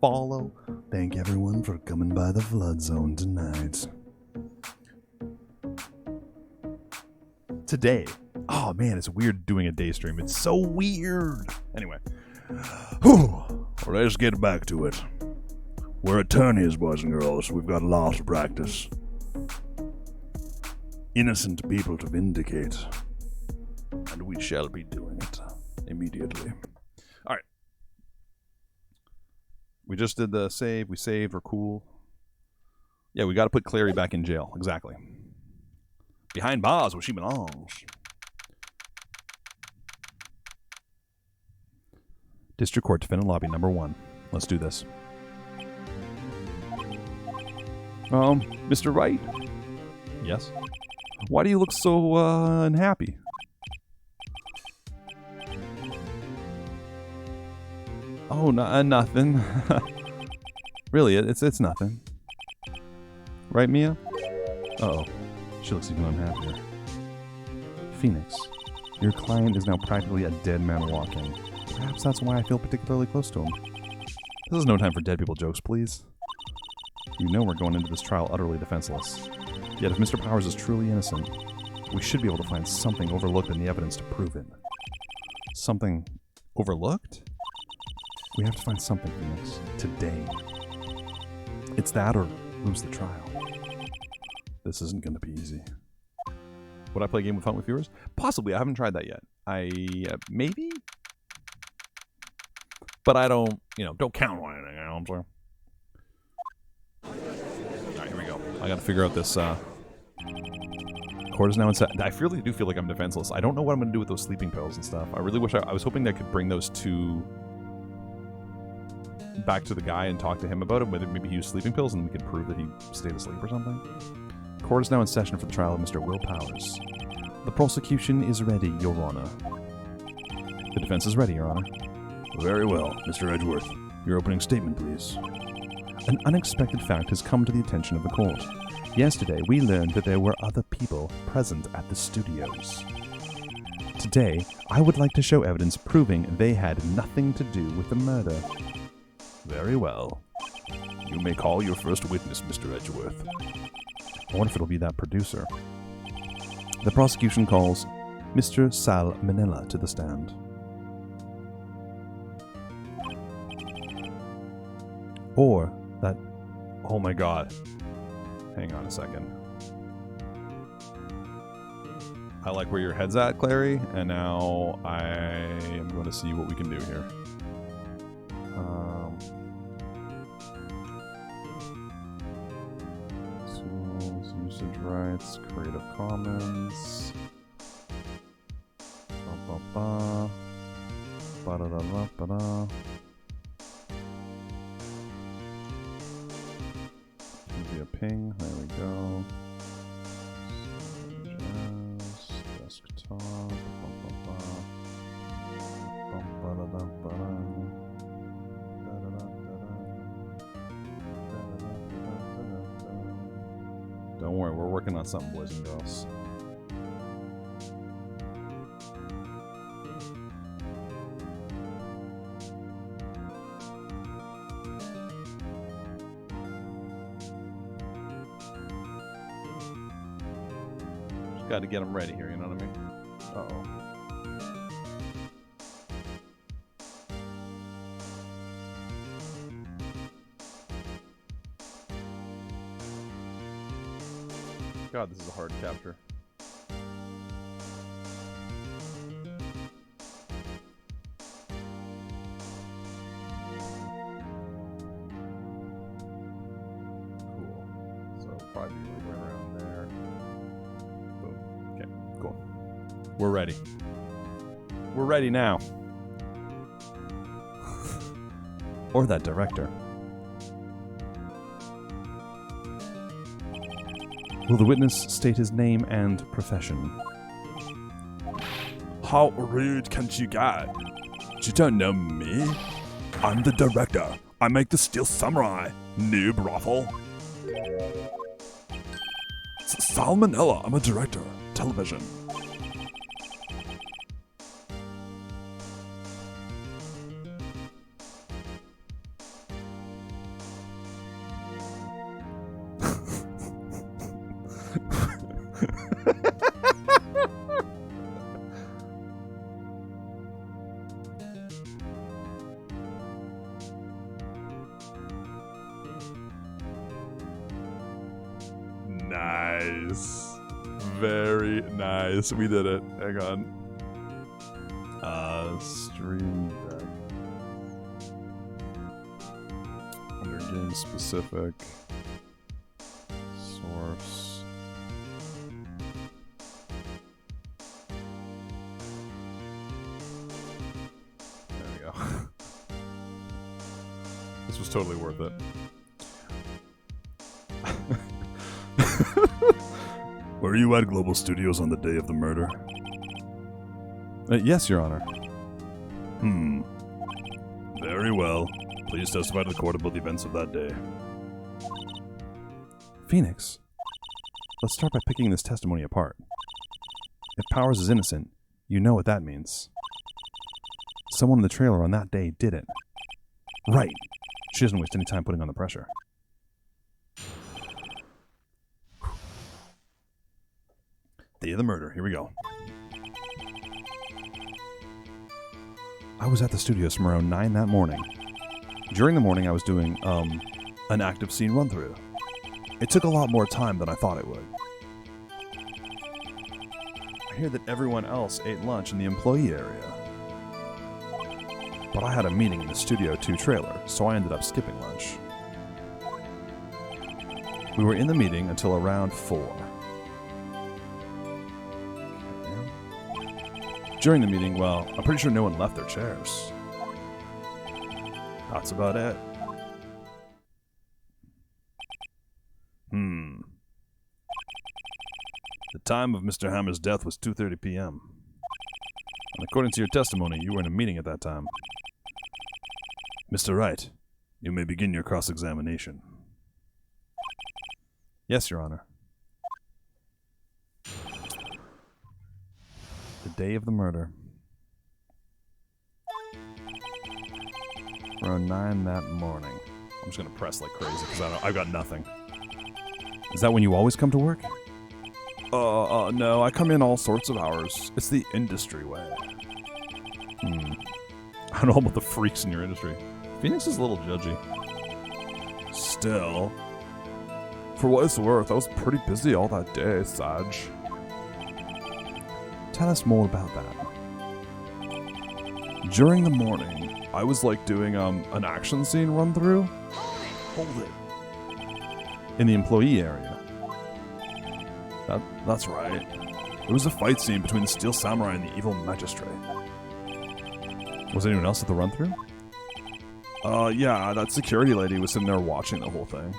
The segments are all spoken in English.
follow. Thank everyone for coming by the Flood Zone tonight. Today, oh man, it's weird doing a day stream. It's so weird. Anyway, let's get back to it. We're attorneys, boys and girls. We've got law to practice. Innocent people to vindicate. And we shall be doing it immediately. All right. We just did the save. We saved. We're cool. Yeah, we got to put Clary back in jail. Exactly. Behind bars where she belongs. District Court Defendant Lobby number 1. Let's do this. Mr. Wright? Yes? Why do you look so, unhappy? Oh, nothing. Really, it's nothing. Right, Mia? Uh-oh. She looks even unhappier. Phoenix, your client is now practically a dead man walking. Perhaps that's why I feel particularly close to him. This is no time for dead people jokes, please. You know we're going into this trial utterly defenseless. Yet if Mr. Powers is truly innocent, we should be able to find something overlooked in the evidence to prove it. Something overlooked? We have to find something, Phoenix. Today. It's that or lose the trial. This isn't going to be easy. Would I play a game with Hunt with viewers? Possibly. I haven't tried that yet. Maybe? But I don't count on anything, you know what I'm saying? Alright, here we go. I gotta figure out this, court is now in set. I really do feel like I'm defenseless. I don't know what I'm gonna do with those sleeping pills and stuff. I really wish I was hoping I could bring those two back to the guy and talk to him about it, whether maybe he used sleeping pills and we could prove that he stayed asleep or something. Court is now in session for the trial of Mr. Will Powers. The prosecution is ready, Your Honor. The defense is ready, Your Honor. Very well, Mr. Edgeworth. Your opening statement, please. An unexpected fact has come to the attention of the court. Yesterday, we learned that there were other people present at the studios. Today, I would like to show evidence proving they had nothing to do with the murder. Very well. You may call your first witness, Mr. Edgeworth. I wonder if it'll be that producer. The prosecution calls Mr. Sal Manila to the stand. Or that... Oh my god. Hang on a second. I like where your head's at, Clary, and now I am going to see what we can do here. Tools, usage rights, Creative Commons. Ba-ba-ba. Ba-da-da-da-ba-da. Give me a ping. There we go. Jazz, desktop. Ba-ba-ba. Ba-ba-da-da-ba-da. Don't worry, we're working on something, boys and girls. Just got to get them ready here, you know what I mean? Uh-oh. God, this is a hard capture. Cool. So probably right around there. Boom. Okay, cool. We're ready. We're ready now. Or that director. Will the witness state his name and profession? How rude can you get? You don't know me? I'm the director. I make the Steel Samurai. Noob raffle. Salmonella. I'm a director. Television. Nice. Very nice. We did it. Hang on. Stream deck. Under game specific. Source. There we go. This was totally worth it. Were you at Global Studios on the day of the murder? Yes, Your Honor. Very well. Please testify to the court about the events of that day. Phoenix, let's start by picking this testimony apart. If Powers is innocent, you know what that means. Someone in the trailer on that day did it. Right. She doesn't waste any time putting on the pressure. Day of the murder. Here we go. I was at the studios from around 9 that morning. During the morning, I was doing, an active scene run-through. It took a lot more time than I thought it would. I hear that everyone else ate lunch in the employee area. But I had a meeting in the Studio 2 trailer, so I ended up skipping lunch. We were in the meeting until around 4. During the meeting, well, I'm pretty sure no one left their chairs. That's about it. The time of Mr. Hammer's death was 2:30 p.m. And according to your testimony, you were in a meeting at that time. Mr. Wright, you may begin your cross-examination. Yes, Your Honor. The day of the murder. Around 9 that morning. I'm just gonna press like crazy because I've got nothing. Is that when you always come to work? No, I come in all sorts of hours. It's the industry way. I don't know about the freaks in your industry. Phoenix is a little judgy. Still. For what it's worth, I was pretty busy all that day, Saj. Tell us more about that. During the morning, I was like doing an action scene run through. Hold it. In the employee area. That's right. It was a fight scene between the Steel Samurai and the evil magistrate. Was anyone else at the run through? Yeah, that security lady was sitting there watching the whole thing.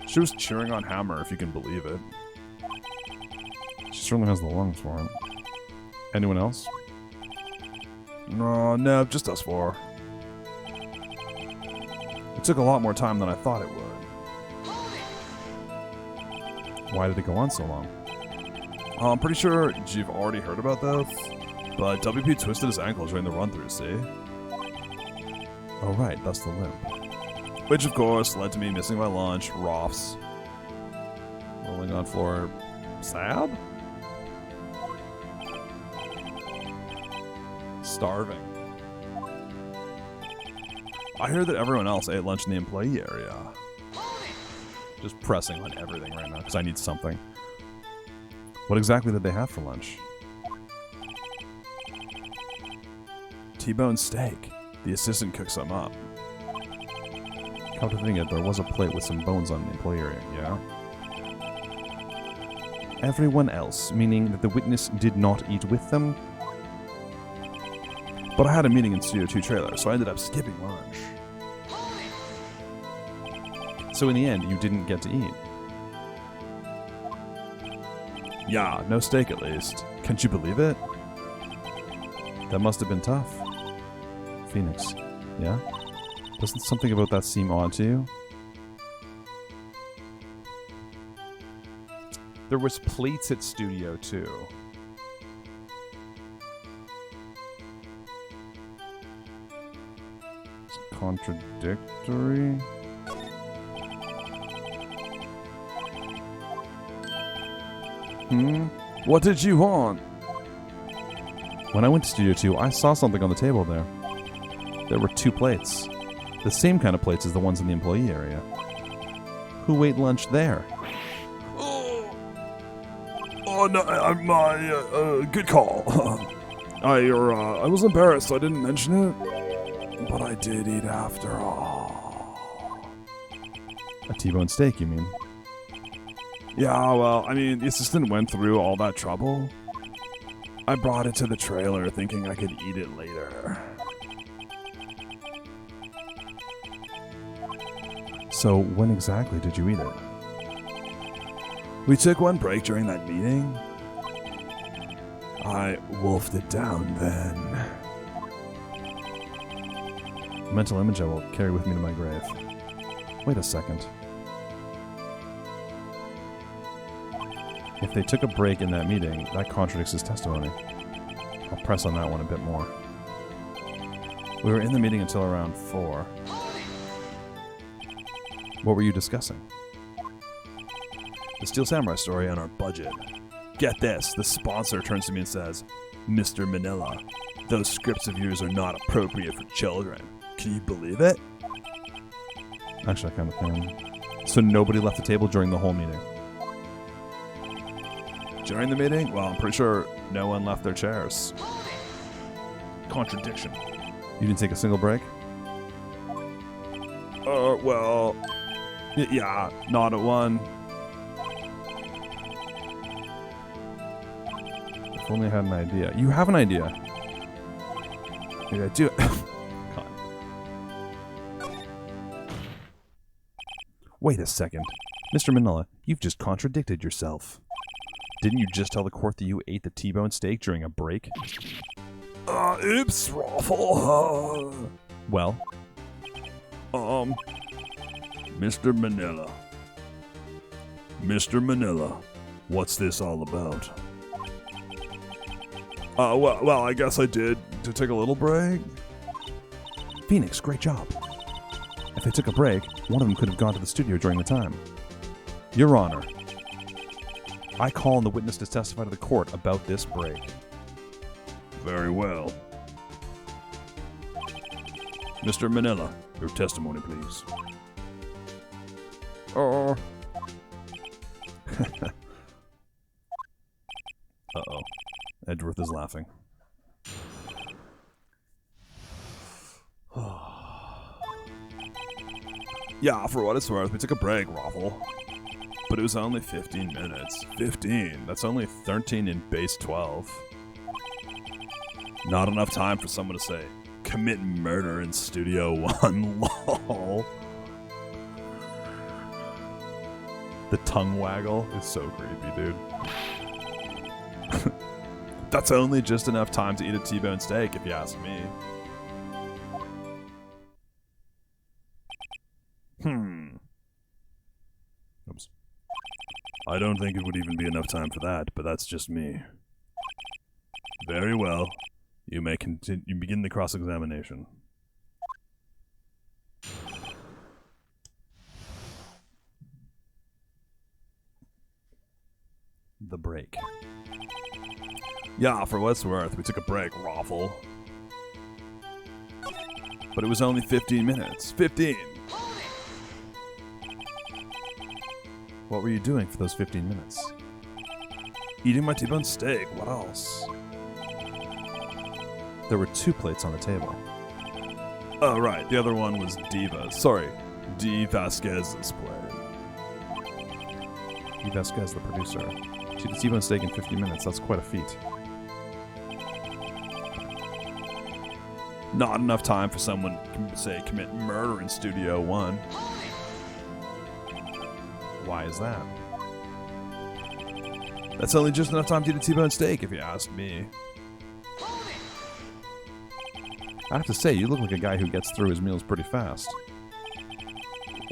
She was cheering on Hammer, if you can believe it. She certainly has the lungs for it. Anyone else? No, just us 4. It took a lot more time than I thought it would. Why did it go on so long? I'm pretty sure you've already heard about this, but WP twisted his ankle during the run-through, see? Oh right, that's the limp. Which of course led to me missing my lunch, Roths, rolling on floor, Sab? Starving. I hear that everyone else ate lunch in the employee area. Just pressing on everything right now, because I need something. What exactly did they have for lunch? T-bone steak. The assistant cooked some up. Come to think of it, there was a plate with some bones on the employee area, yeah? Everyone else, meaning that the witness did not eat with them? But I had a meeting in Studio 2 trailer, so I ended up skipping lunch. So in the end, you didn't get to eat? Yeah, no steak at least. Can't you believe it? That must have been tough. Phoenix, yeah? Doesn't something about that seem odd to you? There was plates at Studio 2. It's contradictory. What did you want? When I went to Studio 2, I saw something on the table there. There were 2 plates. The same kind of plates as the ones in the employee area. Who ate lunch there? Oh no, good call. I was embarrassed, so I didn't mention it, but I did eat after all. A T-bone steak, you mean? Yeah, well, I mean, the assistant went through all that trouble. I brought it to the trailer thinking I could eat it later. So when exactly did you eat it? We took one break during that meeting. I wolfed it down then. A mental image I will carry with me to my grave. Wait a second. If they took a break in that meeting, that contradicts his testimony. I'll press on that one a bit more. We were in the meeting until around 4. What were you discussing? The Steel Samurai story on our budget. Get this, the sponsor turns to me and says, Mr. Manila, those scripts of yours are not appropriate for children. Can you believe it? Actually, I kind of can. So nobody left the table during the whole meeting? During the meeting? Well, I'm pretty sure no one left their chairs. Contradiction. You didn't take a single break? Well, yeah, not at one. If only I had an idea. You have an idea. Maybe I do. God. Wait a second. Mr. Manila, you've just contradicted yourself. Didn't you just tell the court that you ate the T-bone steak during a break? Oops, Raffle. Well? Mr. Manila. Mr. Manila, what's this all about? Well, I guess I did to take a little break. Phoenix, great job. If they took a break, one of them could have gone to the studio during the time. Your Honor, I call on the witness to testify to the court about this break. Very well. Mr. Manila, your testimony, please. Uh-oh. Edgeworth is laughing. Yeah, for what it's worth, we took a break, Raffle. But it was only 15 minutes. 15? That's only 13 in base 12. Not enough time for someone to say, commit murder in Studio 1, lol. The tongue waggle is so creepy, dude. That's only just enough time to eat a T-bone steak, if you ask me. Oops. I don't think it would even be enough time for that, but that's just me. Very well. You may begin the cross-examination. The break. Yeah, for what it's worth, we took a break, Raffle. But it was only 15 minutes. 15! What were you doing for those 15 minutes? Eating my T-bone steak. What else? There were 2 plates on the table. Oh, right. The other one was Diva's. Sorry. D. Vasquez's play. D. Vasquez, the producer. She did T-bone steak in 50 minutes. That's quite a feat. Not enough time for someone to say commit murder in Studio 1. Why is that? That's only just enough time to eat a T-bone steak, if you ask me. I have to say, you look like a guy who gets through his meals pretty fast.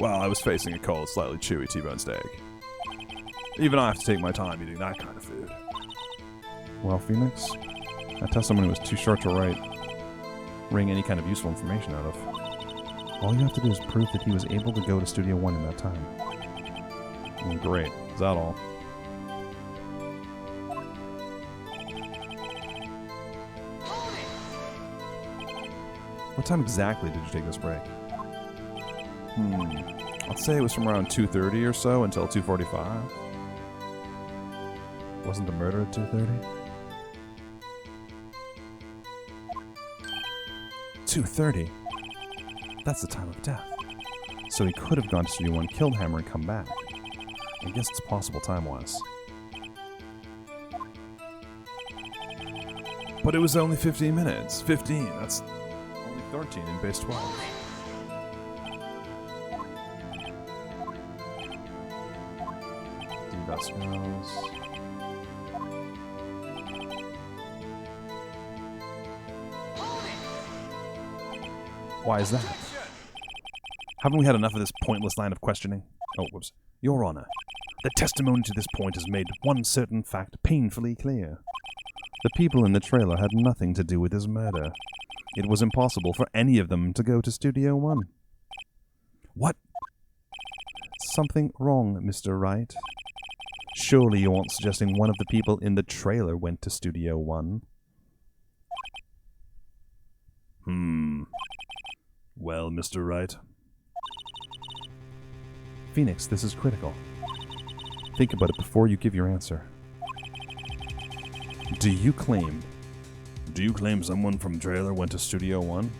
Well, I was facing a cold, slightly chewy T-bone steak. Even I have to take my time eating that kind of food. Well, Phoenix, that testimony was too short to wring any kind of useful information out of. All you have to do is prove that he was able to go to Studio 1 in that time. Great. Is that all? What time exactly did you take this break? I'd say it was from around 2:30 or so until 2:45. wasn't a murder at 2:30? 2:30? That's the time of death. So he could have gone to Studio 1, killed Hammer, and come back. I guess it's possible time-wise. But it was only 15 minutes. 15, that's only 13 in base 12. D-Dust Why is that? Haven't we had enough of this pointless line of questioning? Oh, whoops. Your Honor, the testimony to this point has made one certain fact painfully clear. The people in the trailer had nothing to do with his murder. It was impossible for any of them to go to Studio 1. What? Something wrong, Mr. Wright. Surely you aren't suggesting one of the people in the trailer went to Studio 1? Well, Mr. Wright. Phoenix, this is critical. Think about it before you give your answer. Do you claim someone from trailer went to Studio 1?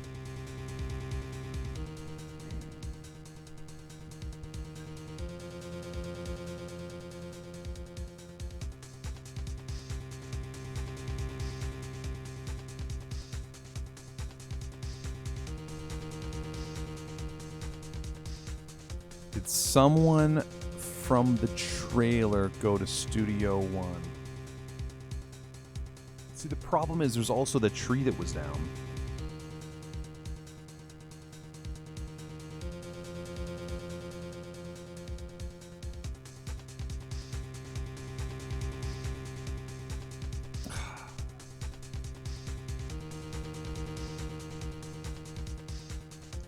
Did someone from the trailer go to Studio 1? See, the problem is there's also the tree that was down.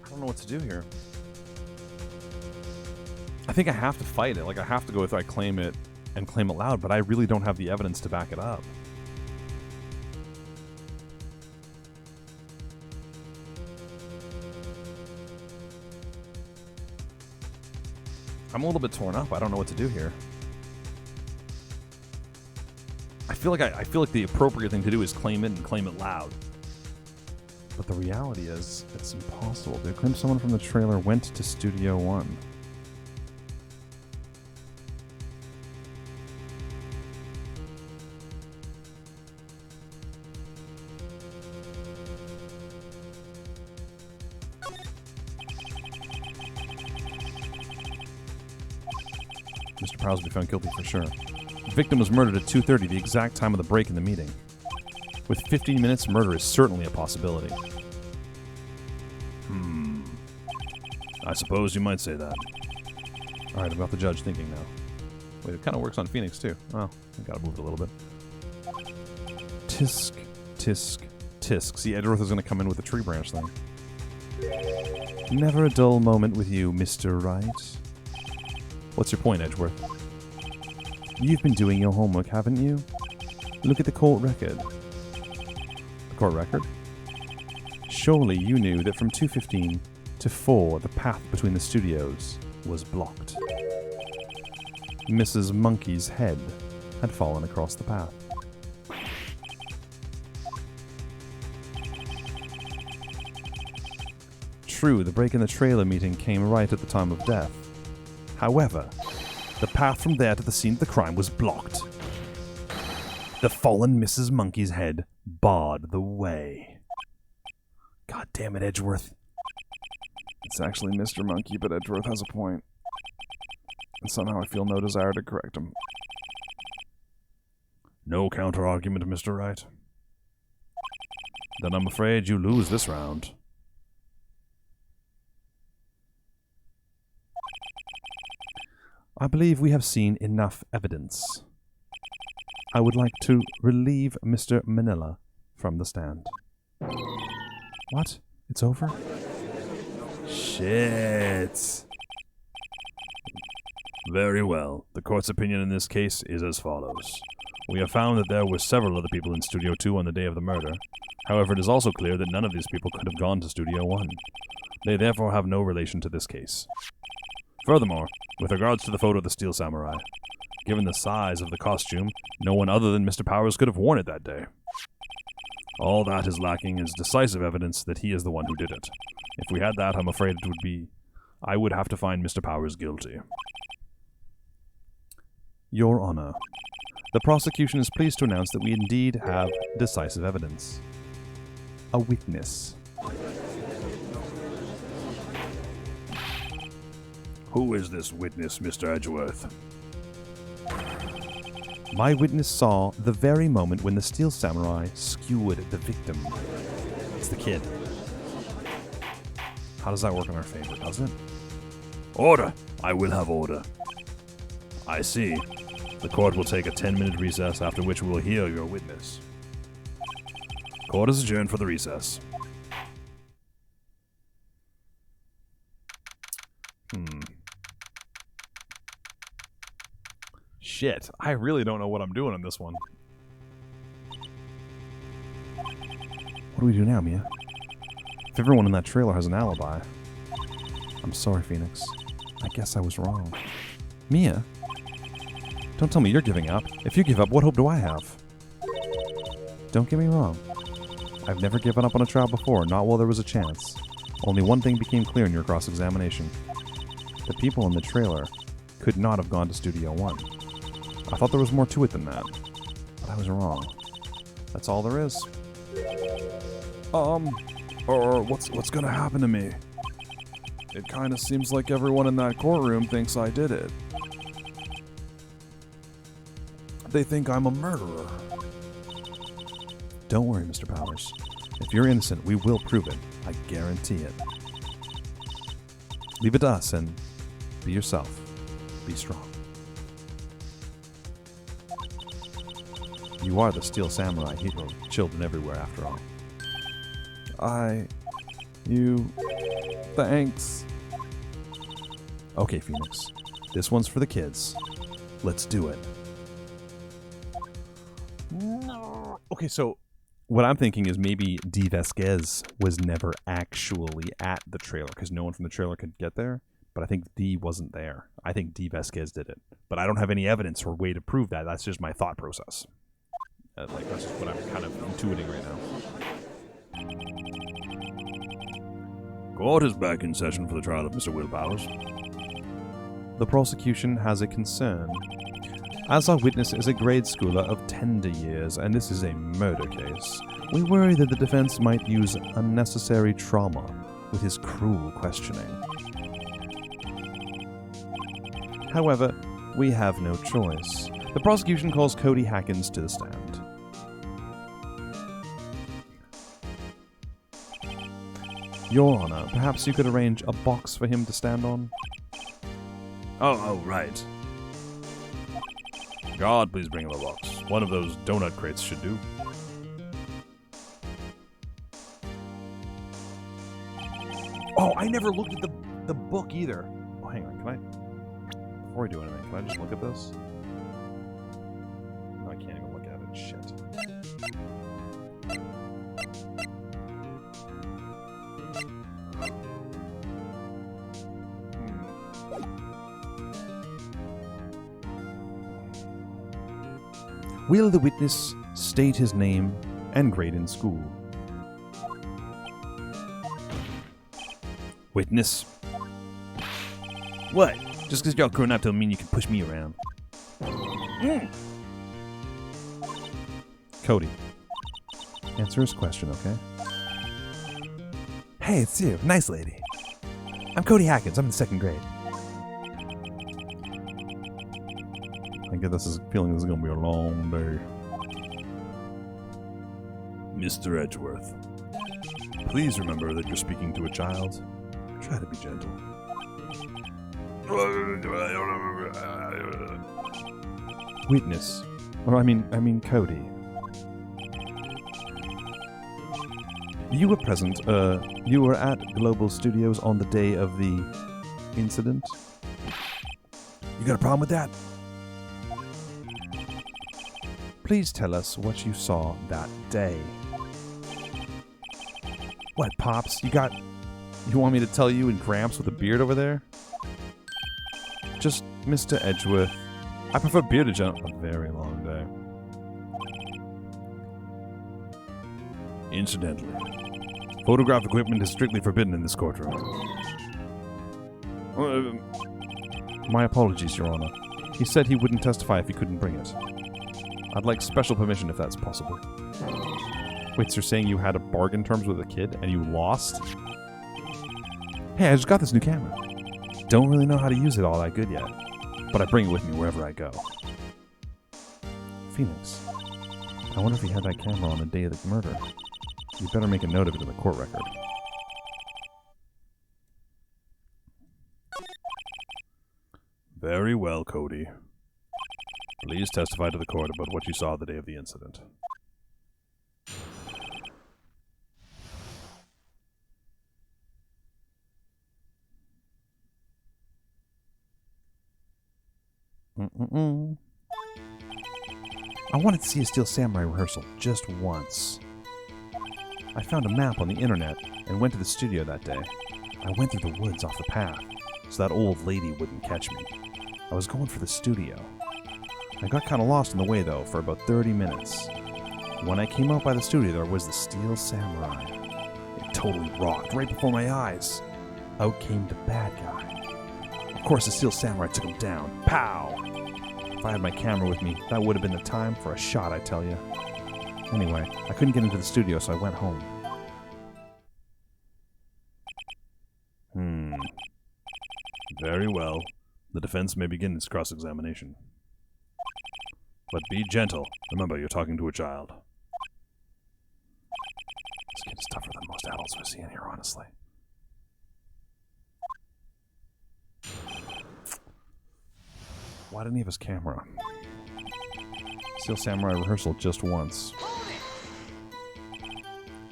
I don't know what to do here. I think I have to fight it. Like, I have to go with I claim it and claim it loud, but I really don't have the evidence to back it up. I'm a little bit torn up. I don't know what to do here. I feel like the appropriate thing to do is claim it and claim it loud. But the reality is, it's impossible. They claim someone from the trailer went to Studio 1. Mr. Prowse will be found guilty for sure. The victim was murdered at 2:30, the exact time of the break in the meeting. With 15 minutes, murder is certainly a possibility. I suppose you might say that. Alright, I've got the judge thinking now. Wait, it kind of works on Phoenix too. Well, I gotta move it a little bit. Tisk, tisk, tisk. See, Edgeworth is gonna come in with the tree branch thing. Never a dull moment with you, Mr. Wright. What's your point, Edgeworth? You've been doing your homework, haven't you? Look at the court record. The court record? Surely you knew that from 2:15 to 4, the path between the studios was blocked. Mrs. Monkey's head had fallen across the path. True, the break in the trailer meeting came right at the time of death. However, the path from there to the scene of the crime was blocked. The fallen Mrs. Monkey's head barred the way. God damn it, Edgeworth. It's actually Mr. Monkey, but Edgeworth has a point. And somehow I feel no desire to correct him. No counter-argument, Mr. Wright. Then I'm afraid you lose this round. I believe we have seen enough evidence. I would like to relieve Mr. Manila from the stand. What? It's over? Shit. Very well. The court's opinion in this case is as follows. We have found that there were several other people in Studio 2 on the day of the murder. However, it is also clear that none of these people could have gone to Studio 1. They therefore have no relation to this case. Furthermore, with regards to the photo of the Steel Samurai, Given the size of the costume, no one other than Mr. Powers could have worn it that day. All that is lacking is decisive evidence that he is the one who did it. If we had that, I'm afraid I would have to find Mr. Powers guilty. Your Honor, the prosecution is pleased to announce that we indeed have decisive evidence. A witness. Who is this witness, Mr. Edgeworth? My witness saw the very moment when the Steel Samurai skewered the victim. It's the kid. How does that work in our favor, does it? Order! I will have order. I see. The court will take a 10-minute recess, after which we will hear your witness. Court is adjourned for the recess. Shit, I really don't know what I'm doing on this one. What do we do now, Mia? If everyone in that trailer has an alibi. I'm sorry, Phoenix. I guess I was wrong. Mia? Don't tell me you're giving up. If you give up, what hope do I have? Don't get me wrong. I've never given up on a trial before, not while there was a chance. Only one thing became clear in your cross-examination. The people in the trailer could not have gone to Studio One. I thought there was more to it than that, but I was wrong. That's all there is. What's gonna happen to me? It kinda seems like everyone in that courtroom thinks I did it. They think I'm a murderer. Don't worry, Mr. Powers. If you're innocent, we will prove it. I guarantee it. Leave it to us and be yourself. Be strong. You are the Steel Samurai hero, children everywhere after all. Thanks. Okay, Phoenix. This one's for the kids. Let's do it. No. Okay, so what I'm thinking is maybe D. Vasquez was never actually at the trailer because no one from the trailer could get there. But I think D wasn't there. I think D. Vasquez did it. But I don't have any evidence or way to prove that. That's just my thought process. That's just what I'm kind of intuiting right now. Court is back in session for the trial of Mr. Will Powers. The prosecution has a concern. As our witness is a grade schooler of tender years, and this is a murder case, we worry that the defense might use unnecessary trauma with his cruel questioning. However, we have no choice. The prosecution calls Cody Hackins to the stand. Your Honor, perhaps you could arrange a box for him to stand on? Oh, right. God, please bring him a box. One of those donut crates should do. Oh, I never looked at the book either. Oh, hang on, can I... Before we do anything, can I just look at this? No, I can't even look at it. Shit. Will the witness state his name and grade in school? Witness? What? Just because y'all grown up don't mean you can push me around. Cody, answer his question, okay? Hey, it's you. Nice lady. I'm Cody Hackins. I'm in 2nd grade. I get this feeling this is going to be a long day. Mr. Edgeworth, please remember that you're speaking to a child. Try to be gentle. Witness. Or I mean Cody. You were present, you were at Global Studios on the day of the incident? You got a problem with that? Please tell us what you saw that day. What, Pops? You want me to tell you and Gramps with a beard over there? Just, Mr. Edgeworth, I prefer bearded gentlemen. A very long day. Incidentally, photograph equipment is strictly forbidden in this courtroom. My apologies, Your Honor. He said he wouldn't testify if he couldn't bring it. I'd like special permission if that's possible. Wait, so you're saying you had a bargain terms with a kid and you lost? Hey, I just got this new camera. Don't really know how to use it all that good yet, but I bring it with me wherever I go. Phoenix, I wonder if he had that camera on the day of the murder. You better make a note of it in the court record. Very well, Cody. Please testify to the court about what you saw the day of the incident. I wanted to see a Steel Samurai rehearsal just once. I found a map on the internet and went to the studio that day. I went through the woods off the path so that old lady wouldn't catch me. I was going for the studio. I got kind of lost on the way though for about 30 minutes. When I came out by the studio there was the Steel Samurai. It totally rocked right before my eyes. Out came the bad guy. Of course the Steel Samurai took him down. Pow! If I had my camera with me, that would have been the time for a shot, I tell you. Anyway, I couldn't get into the studio, so I went home. Very well. The defense may begin its cross-examination. But be gentle. Remember, you're talking to a child. This kid's tougher than most adults we see in here, honestly. Why didn't he have his camera? Steel Samurai rehearsal just once.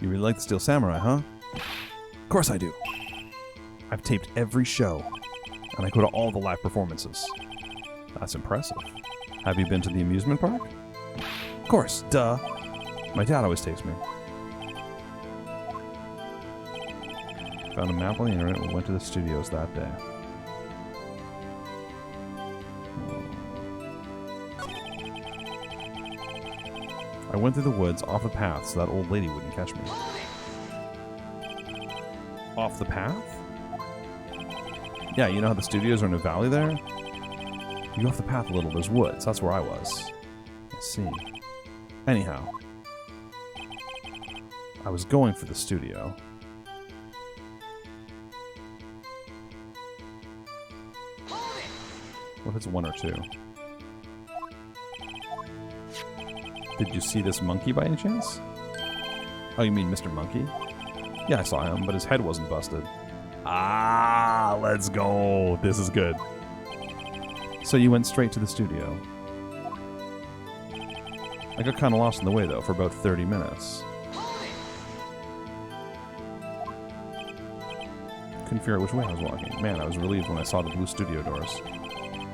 You really like the Steel Samurai, huh? Of course I do. I've taped every show, and I go to all the live performances. That's impressive. Have you been to the amusement park? Of course, duh. My dad always takes me. Found a map on the internet and went to the studios that day. I went through the woods off the path so that old lady wouldn't catch me. Off the path? Yeah, you know how the studios are in a valley there? You go off the path a little, there's woods. That's where I was. Let's see. Anyhow. I was going for the studio. What if it's one or two? Did you see this monkey by any chance? Oh, you mean Mr. Monkey? Yeah, I saw him, but his head wasn't busted. Ah, let's go. This is good. So you went straight to the studio. I got kind of lost on the way, though, for about 30 minutes. Couldn't figure out which way I was walking. Man, I was relieved when I saw the blue studio doors.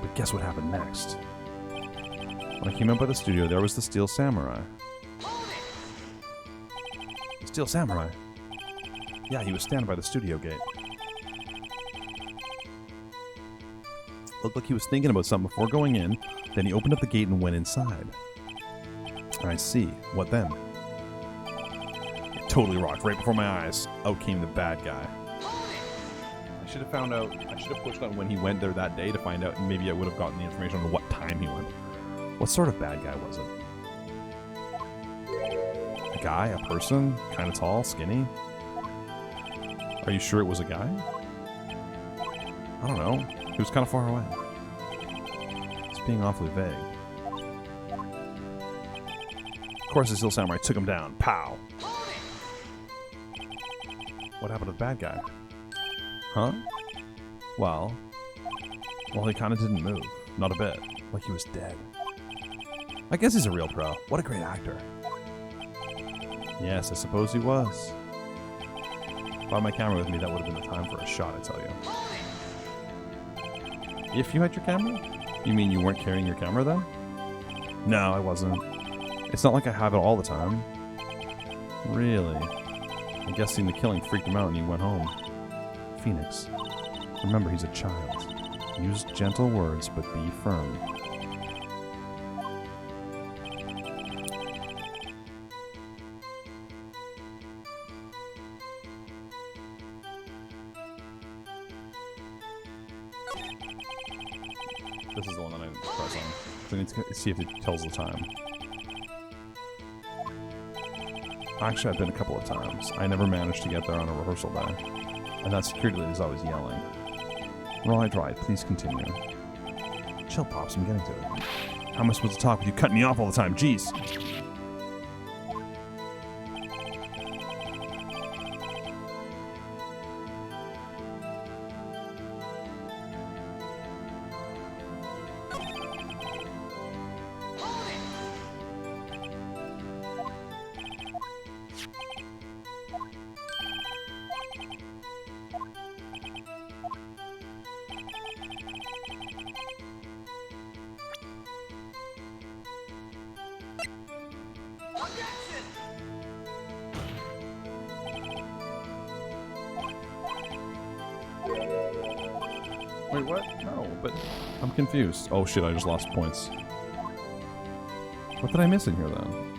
But guess what happened next? When I came out by the studio, there was the Steel Samurai. The Steel Samurai? Yeah, he was standing by the studio gate. Looked like he was thinking about something before going in, then he opened up the gate and went inside. I see. What then? It totally rocked right before my eyes. Out came the bad guy. I should have found out, I should have pushed on when he went there that day to find out, and maybe I would have gotten the information on what time he went. What sort of bad guy was it? A guy? A person? Kind of tall? Skinny? Are you sure it was a guy? I don't know. He was kind of far away. It's being awfully vague. Of course, the Steel Samurai took him down. Pow! What happened to the bad guy? Huh? Well, he kind of didn't move. Not a bit. Like he was dead. I guess he's a real pro. What a great actor. Yes, I suppose he was. If I had my camera with me, that would have been the time for a shot, I tell you. If you had your camera? You mean you weren't carrying your camera then? No, I wasn't. It's not like I have it all the time. Really? I'm guessing the killing freaked him out and he went home. Phoenix, remember he's a child. Use gentle words, but be firm. This is the one that I need to press on. So I need to see if it tells the time. Actually, I've been a couple of times. I never managed to get there on a rehearsal day. And that security lady is always yelling. Right, please continue. Chill, Pops, I'm getting to it. How am I supposed to talk with you cutting me off all the time? Jeez. Wait, what? No, but I'm confused. Oh shit, I just lost points. What did I miss in here then?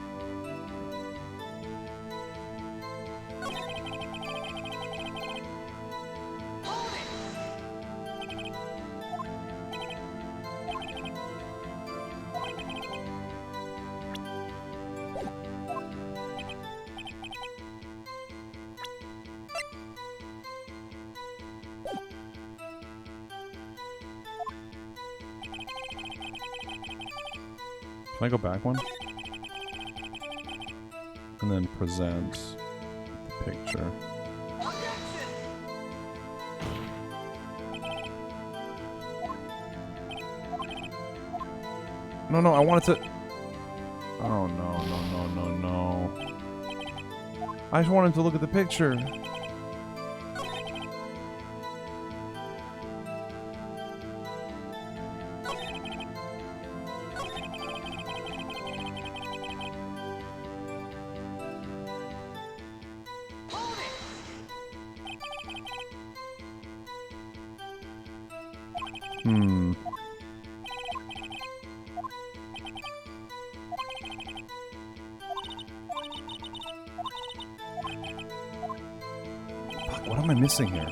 Can I go back one? And then present the picture. No, I wanted to... Oh, no. I just wanted to look at the picture. Fuck, what am I missing here?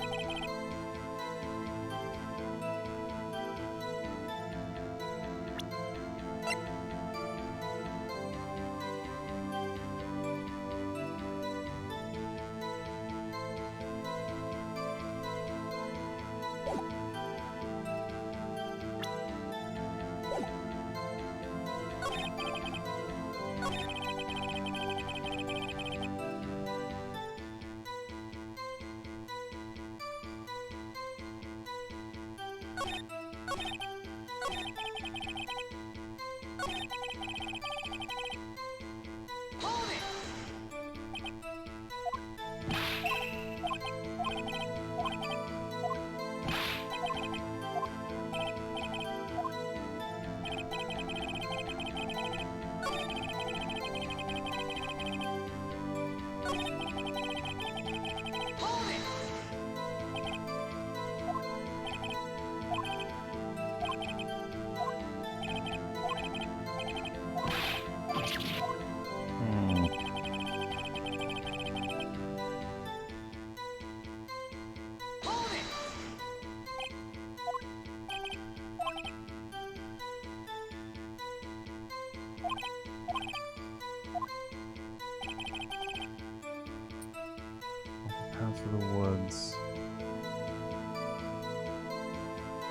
Path through the woods.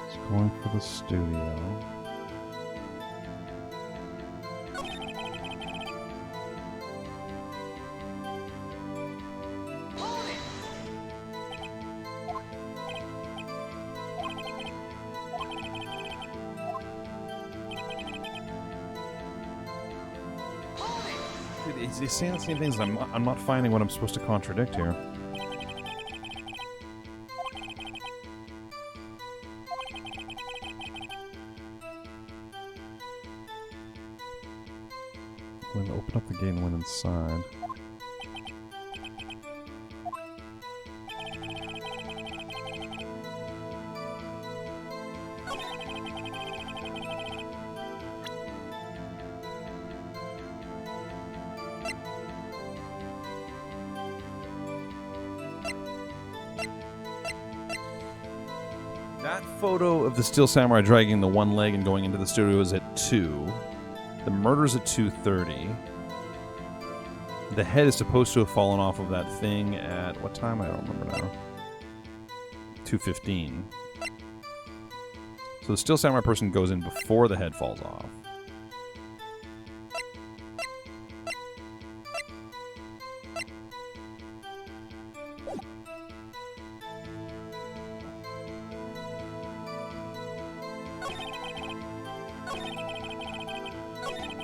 It's going for the studio. Dude, he's saying the same things, and I'm not finding what I'm supposed to contradict here. I'm going to open up the gate and went inside. that photo of the Steel Samurai dragging the one leg and going into the studio is at 2. The murder's at 2:30. The head is supposed to have fallen off of that thing at what time? I don't remember now. 2:15. So the Steel Samurai person goes in before the head falls off.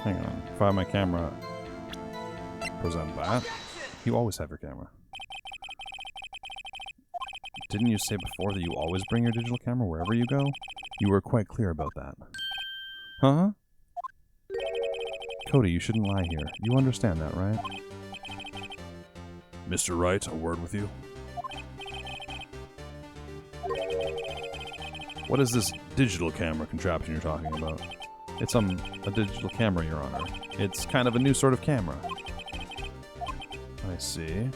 Hang on. If I have my camera, present that. You always have your camera. Didn't you say before that you always bring your digital camera wherever you go? You were quite clear about that. Huh? Cody, you shouldn't lie here. You understand that, right? Mr. Wright, a word with you. What is this digital camera contraption you're talking about? It's a digital camera, Your Honor. It's kind of a new sort of camera. I see.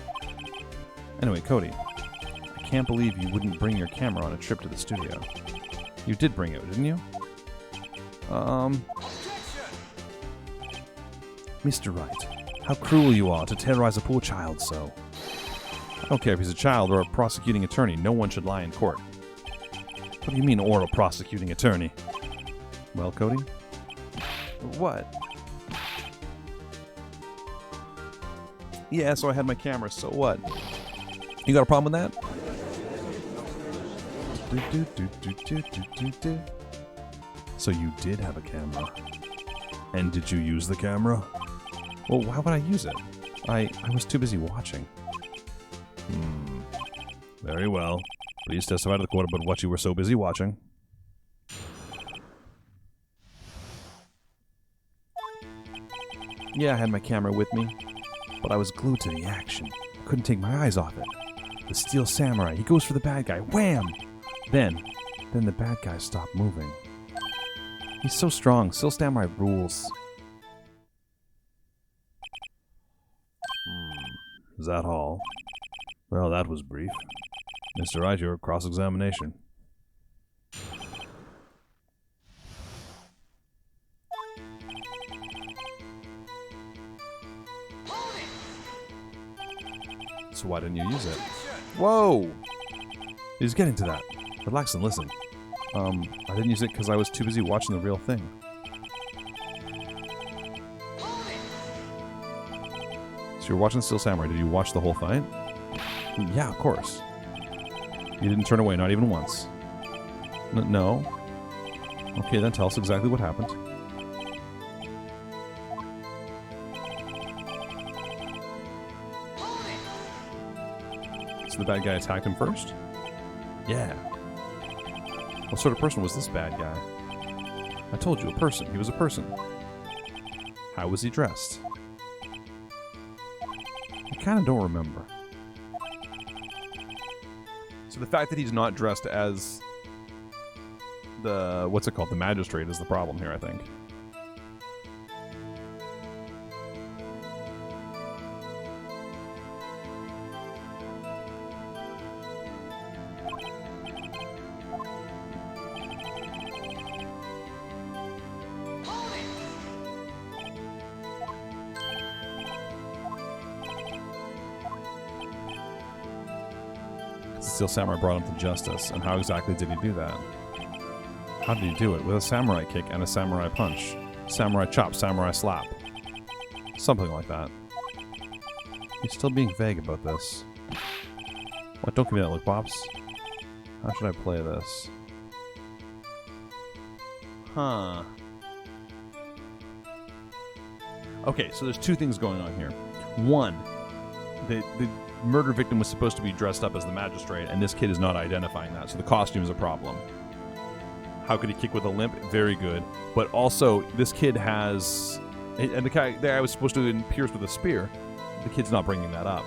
Anyway, Cody, I can't believe you wouldn't bring your camera on a trip to the studio. You did bring it, didn't you? Mr. Wright, how cruel you are to terrorize a poor child so. I don't care if he's a child or a prosecuting attorney. No one should lie in court. What do you mean, oral prosecuting attorney? Well, Cody? What? Yeah, so I had my camera, so what? You got a problem with that? So you did have a camera. And did you use the camera? Well, why would I use it? I was too busy watching. Very well. Please testify to the court about what you were so busy watching. Yeah, I had my camera with me, but I was glued to the action. I couldn't take my eyes off it. The Steel Samurai, he goes for the bad guy. Wham! Then the bad guy stopped moving. He's so strong. Steel Samurai rules. Is that all? Well, that was brief. Mr. Wright, your cross-examination. So why didn't you use it? Whoa! He's getting to that. Relax and listen. I didn't use it because I was too busy watching the real thing. So you're watching Steel Samurai. Did you watch the whole fight? Yeah, of course. You didn't turn away, not even once. No? Okay, then tell us exactly what happened. So the bad guy attacked him first? Yeah. What sort of person was this bad guy? I told you, a person. He was a person. How was he dressed? I kind of don't remember. So the fact that he's not dressed as the, what's it called, the magistrate is the problem here, I think. Steel Samurai brought him to justice, and how exactly did he do that? How did he do it? With a samurai kick and a samurai punch. Samurai chop, samurai slap. Something like that. He's still being vague about this. What? Don't give me that look, Pops. How should I play this? Huh. Okay, so there's two things going on here. One, the murder victim was supposed to be dressed up as the magistrate, and this kid is not identifying that, so the costume is a problem. How could he kick with a limp? Very good. But also, this kid has... And the guy was supposed to pierce with a spear. The kid's not bringing that up.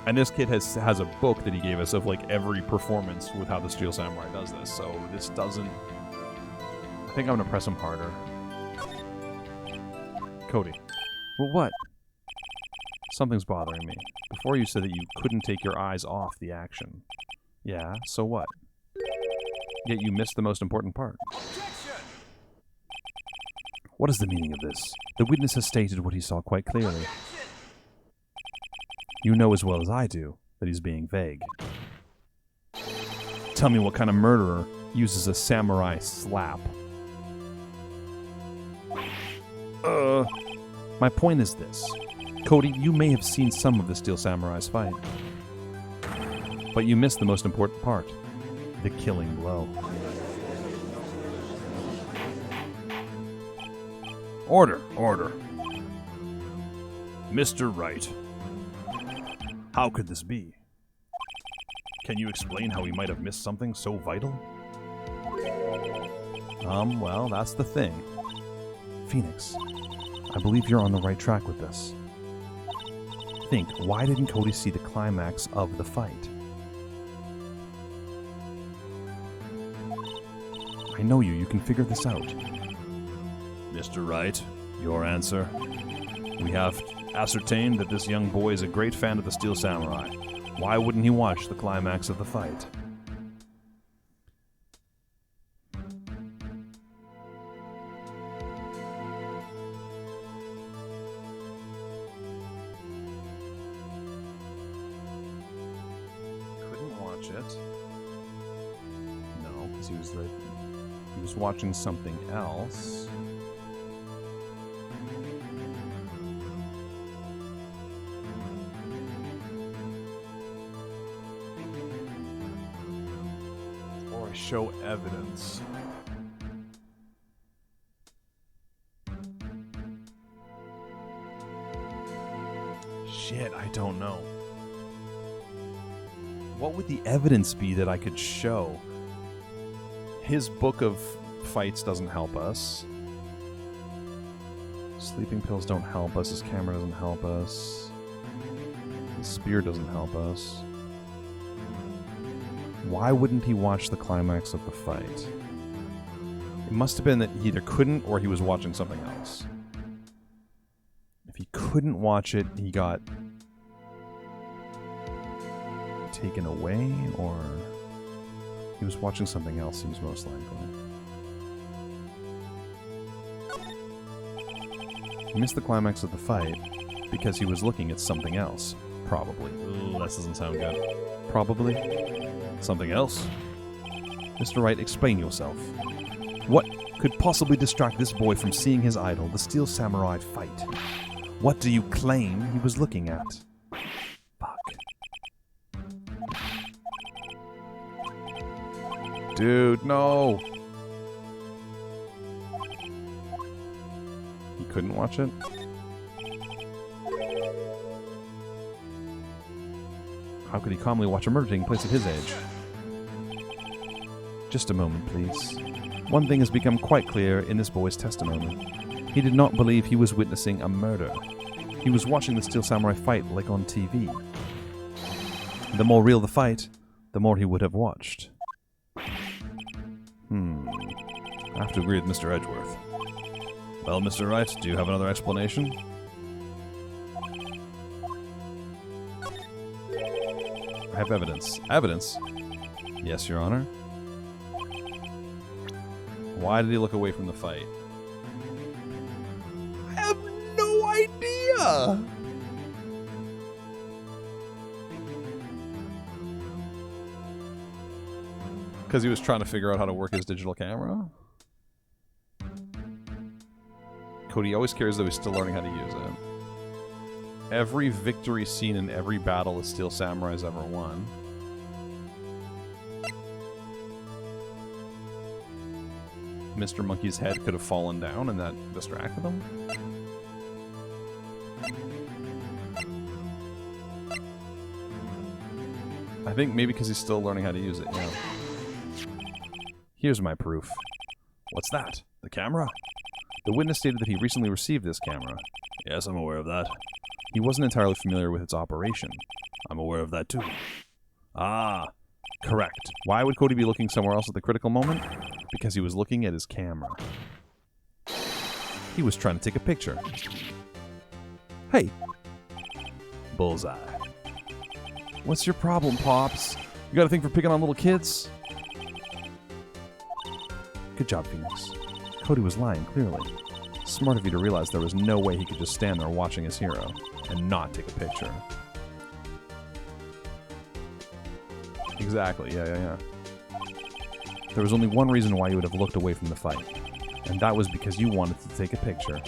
And this kid has a book that he gave us of, like, every performance with how the Steel Samurai does this, so this doesn't... I think I'm going to press him harder. Cody. Well, what? Something's bothering me. Before you said that you couldn't take your eyes off the action. Yeah, so what? Yet you missed the most important part. What is the meaning of this? The witness has stated what he saw quite clearly. You know as well as I do that he's being vague. Tell me what kind of murderer uses a samurai slap. My point is this. Cody, you may have seen some of the Steel Samurai's fight. But you missed the most important part. The killing blow. Order, order. Mr. Wright. How could this be? Can you explain how we might have missed something so vital? Well, that's the thing. Phoenix, I believe you're on the right track with this. Think, why didn't Cody see the climax of the fight? I know you can figure this out. Mr. Wright, your answer. We have ascertained that this young boy is a great fan of the Steel Samurai. Why wouldn't he watch the climax of the fight? Couldn't watch it. No, because he was watching something else. Show evidence. Shit, I don't know. What would the evidence be that I could show? His book of fights doesn't help us. Sleeping pills don't help us. His camera doesn't help us. His spear doesn't help us. Why wouldn't he watch the climax of the fight? It must have been that he either couldn't or he was watching something else. If he couldn't watch it, he got taken away, or he was watching something else, seems most likely. He missed the climax of the fight because he was looking at something else. Probably. Ooh, that doesn't sound good. Probably. Something else? Mr. Wright, explain yourself. What could possibly distract this boy from seeing his idol, the Steel Samurai, fight? What do you claim he was looking at? Fuck. Dude, no! He couldn't watch it? How could he calmly watch a murder taking place at his age? Just a moment, please. One thing has become quite clear in this boy's testimony. He did not believe he was witnessing a murder. He was watching the Steel Samurai fight like on TV. The more real the fight, the more he would have watched. I have to agree with Mr. Edgeworth. Well, Mr. Wright, do you have another explanation? I have evidence. Evidence? Yes, Your Honor. Why did he look away from the fight? I have no idea! Because he was trying to figure out how to work his digital camera? Cody always cares though he's still learning how to use it. Every victory seen in every battle the Steel Samurai's ever won. Mr. Monkey's head could have fallen down and that distracted him. I think maybe because he's still learning how to use it, yeah. Here's my proof. What's that? The camera? The witness stated that he recently received this camera. Yes, I'm aware of that. He wasn't entirely familiar with its operation. I'm aware of that too. Ah, correct. Why would Cody be looking somewhere else at the critical moment? Because he was looking at his camera. He was trying to take a picture. Hey! Bullseye. What's your problem, Pops? You got a thing for picking on little kids? Good job, Phoenix. Cody was lying, clearly. Smart of you to realize there was no way he could just stand there watching his hero and not take a picture. Exactly, yeah. There was only one reason why you would have looked away from the fight, and that was because you wanted to take a picture.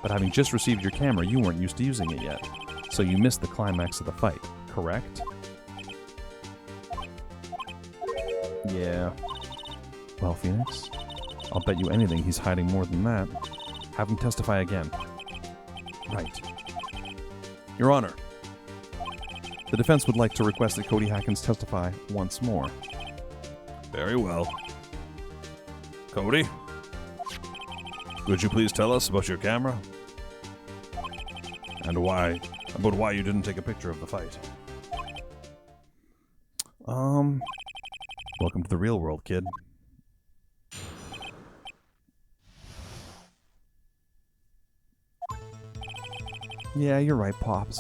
But having just received your camera, you weren't used to using it yet, so you missed the climax of the fight, correct? Yeah. Well, Phoenix, I'll bet you anything he's hiding more than that. Have him testify again. Right. Your Honor, the defense would like to request that Cody Hackins testify once more. Very well. Cody, could you please tell us about your camera? And why you didn't take a picture of the fight? Welcome to the real world, kid. Yeah, you're right, Pops.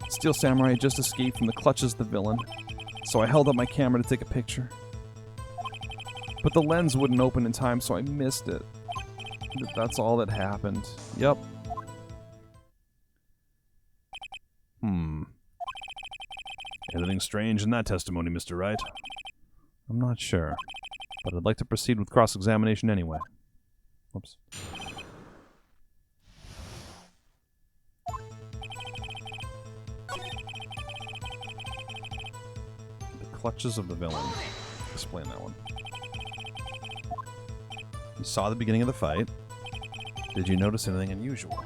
Steel Samurai just escaped from the clutches of the villain, so I held up my camera to take a picture. But the lens wouldn't open in time, so I missed it. That's all that happened. Yep. Anything strange in that testimony, Mr. Wright? I'm not sure, but I'd like to proceed with cross-examination anyway. Whoops. The clutches of the villain. Explain that one. You saw the beginning of the fight. Did you notice anything unusual?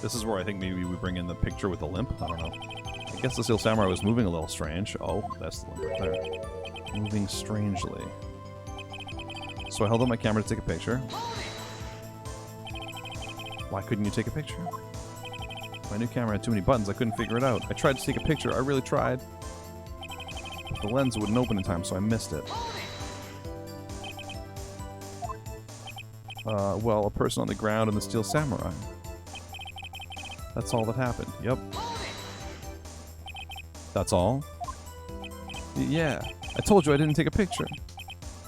This is where I think maybe we bring in the picture with the limp. I don't know. I guess the Steel Samurai was moving a little strange. Oh, that's the limp right there. Moving strangely. So I held up my camera to take a picture. Why couldn't you take a picture? My new camera had too many buttons, I couldn't figure it out. I tried to take a picture, I really tried. But the lens wouldn't open in time, so I missed it. Well, a person on the ground and the Steel Samurai. That's all that happened, yep. That's all? Yeah, I told you I didn't take a picture.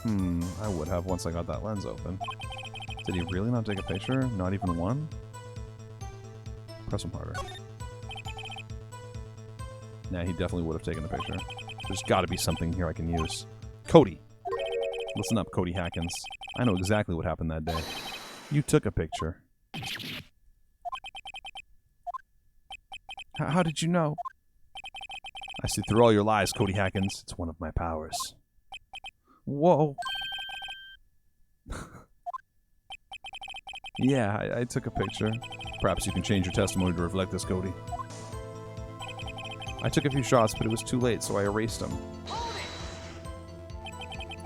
I would have once I got that lens open. Did he really not take a picture? Not even one? Press him harder. Nah, he definitely would have taken the picture. There's gotta be something here I can use. Cody! Listen up, Cody Hackins. I know exactly what happened that day. You took a picture. How did you know? I see through all your lies, Cody Hackins. It's one of my powers. Whoa. Yeah, I took a picture. Perhaps you can change your testimony to reflect this, Cody. I took a few shots, but it was too late, so I erased them.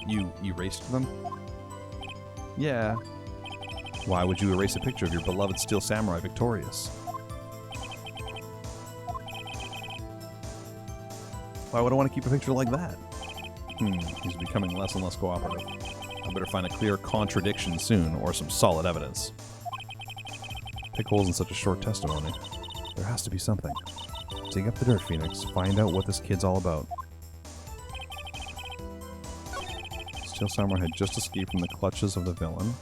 You erased them? Yeah. Why would you erase a picture of your beloved Steel Samurai victorious? Why would I want to keep a picture like that? He's becoming less and less cooperative. I better find a clear contradiction soon, or some solid evidence. Pick holes in such a short testimony. There has to be something. Dig up the dirt, Phoenix. Find out what this kid's all about. Steel Samurai had just escaped from the clutches of the villain.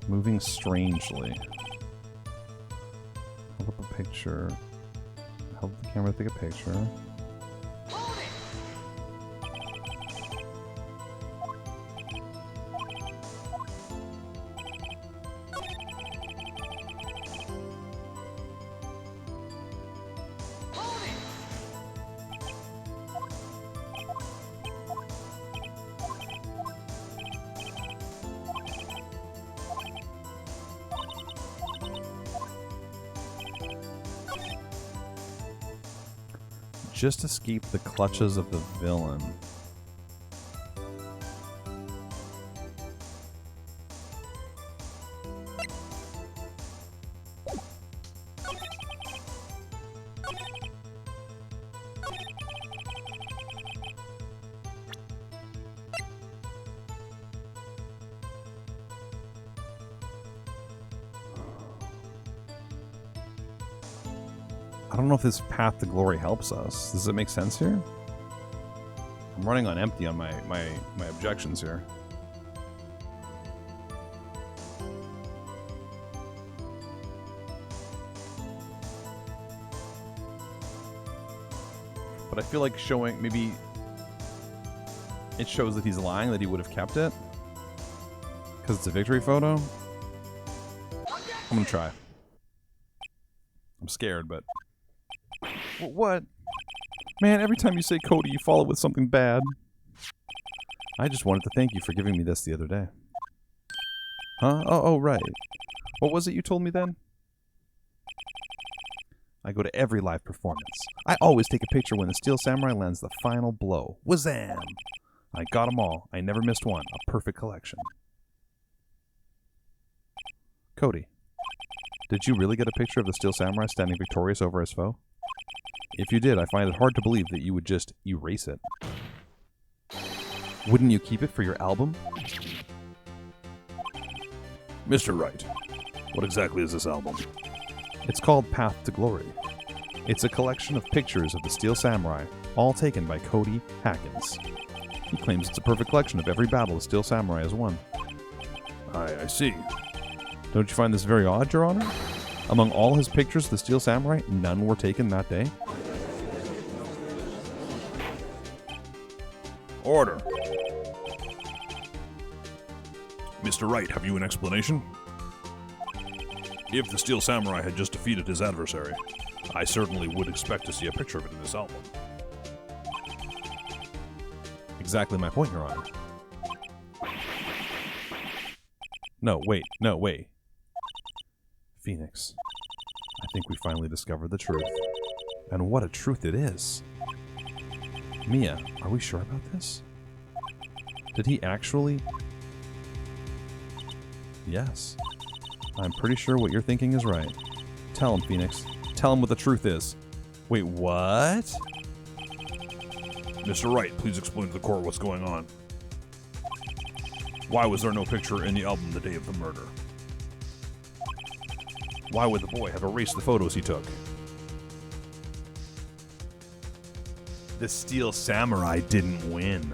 Moving strangely. Hold up a picture. Hold the camera to take a picture. Just escape the clutches of the villain. I don't know if this path to glory helps us. Does it make sense here? I'm running on empty on my objections here. But I feel like showing, maybe it shows that he's lying, that he would have kept it. Because it's a victory photo. I'm gonna try. I'm scared, but... What? Man, every time you say Cody, you follow with something bad. I just wanted to thank you for giving me this the other day. Huh? Oh, right. What was it you told me then? I go to every live performance. I always take a picture when the Steel Samurai lands the final blow. Wazam! I got them all. I never missed one. A perfect collection. Cody, did you really get a picture of the Steel Samurai standing victorious over his foe? If you did, I find it hard to believe that you would just erase it. Wouldn't you keep it for your album? Mr. Wright, what exactly is this album? It's called Path to Glory. It's a collection of pictures of the Steel Samurai, all taken by Cody Hackins. He claims it's a perfect collection of every battle the Steel Samurai has won. I see. Don't you find this very odd, Your Honor? Among all his pictures of the Steel Samurai, none were taken that day? Order. Mr. Wright, have you an explanation? If the Steel Samurai had just defeated his adversary, I certainly would expect to see a picture of it in this album. Exactly my point, Your Honor. No, wait. Phoenix, I think we finally discovered the truth. And what a truth it is. Mia, are we sure about this? Did he actually... Yes. I'm pretty sure what you're thinking is right. Tell him, Phoenix. Tell him what the truth is. Wait, what? Mr. Wright, please explain to the court what's going on. Why was there no picture in the album the day of the murder? Why would the boy have erased the photos he took? The Steel Samurai didn't win.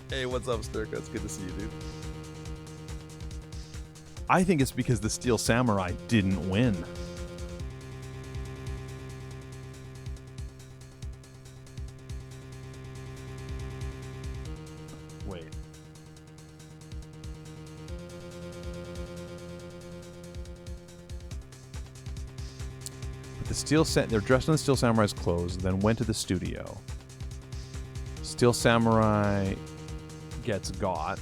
Hey, what's up, Sturka? It's good to see you, dude. I think it's because the Steel Samurai didn't win. Wait. But the they're dressed in the Steel Samurai's clothes, then went to the studio. Steel Samurai gets got.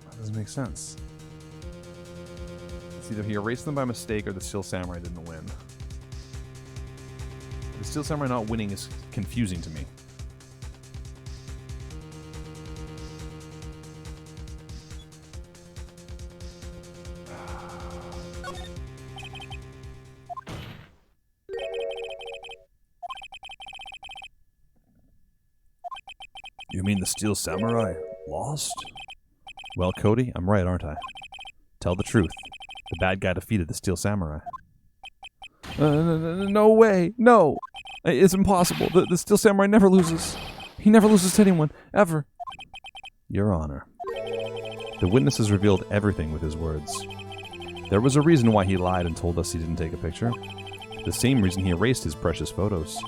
That doesn't make sense. It's either he erased them by mistake or the Steel Samurai didn't win. The Steel Samurai not winning is confusing to me. You mean the Steel Samurai lost? Well, Cody, I'm right, aren't I? Tell the truth. The bad guy defeated the Steel Samurai. No way! No! It's impossible. The Steel Samurai never loses. He never loses to anyone, ever. Your Honor, the witnesses revealed everything with his words. There was a reason why he lied and told us he didn't take a picture. The same reason he erased his precious photos.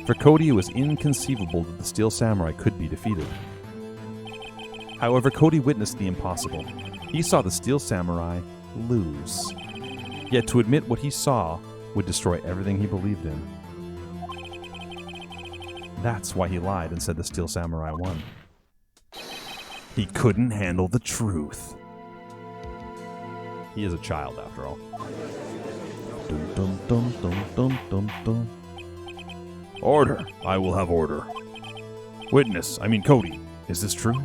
For Cody, it was inconceivable that the Steel Samurai could be defeated. However, Cody witnessed the impossible. He saw the Steel Samurai lose. Yet to admit what he saw would destroy everything he believed in. That's why he lied and said the Steel Samurai won. He couldn't handle the truth. He is a child, after all. dun, dun, dun, dun, dun, dun. Order. I will have order. Witness, I mean Cody, is this true?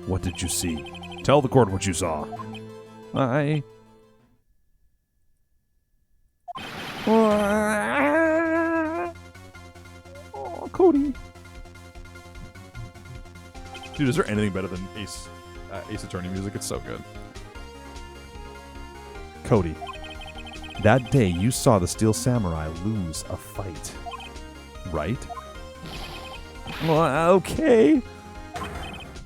What did you see? Tell the court what you saw. I... Oh, Cody. Dude, is there anything better than Ace Attorney music? It's so good. Cody, that day you saw the Steel Samurai lose a fight, right? Well, okay.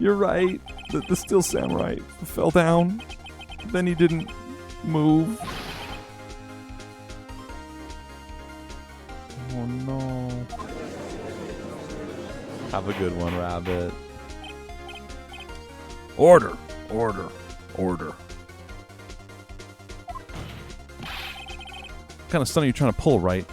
You're right. The Steel Samurai fell down. Then he didn't move. Oh no. Have a good one, Rabbit. Order. Order. Order. What kind of stunt are you trying to pull, right?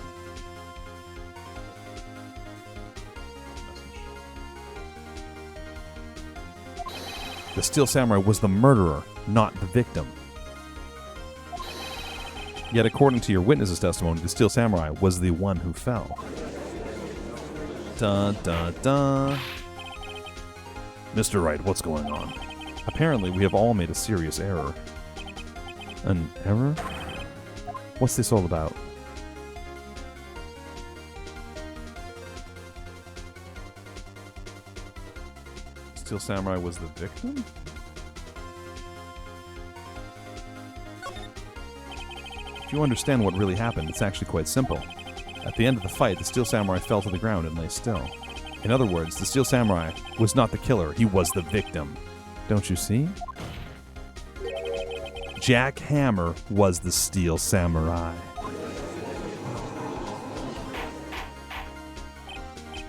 The Steel Samurai was the murderer, not the victim. Yet according to your witness's testimony, the Steel Samurai was the one who fell. Dun dun dun. Mr. Wright, what's going on? Apparently, we have all made a serious error. An error? What's this all about? Steel Samurai was the victim? If you understand what really happened, it's actually quite simple. At the end of the fight, the Steel Samurai fell to the ground and lay still. In other words, the Steel Samurai was not the killer, he was the victim. Don't you see? Jack Hammer was the Steel Samurai.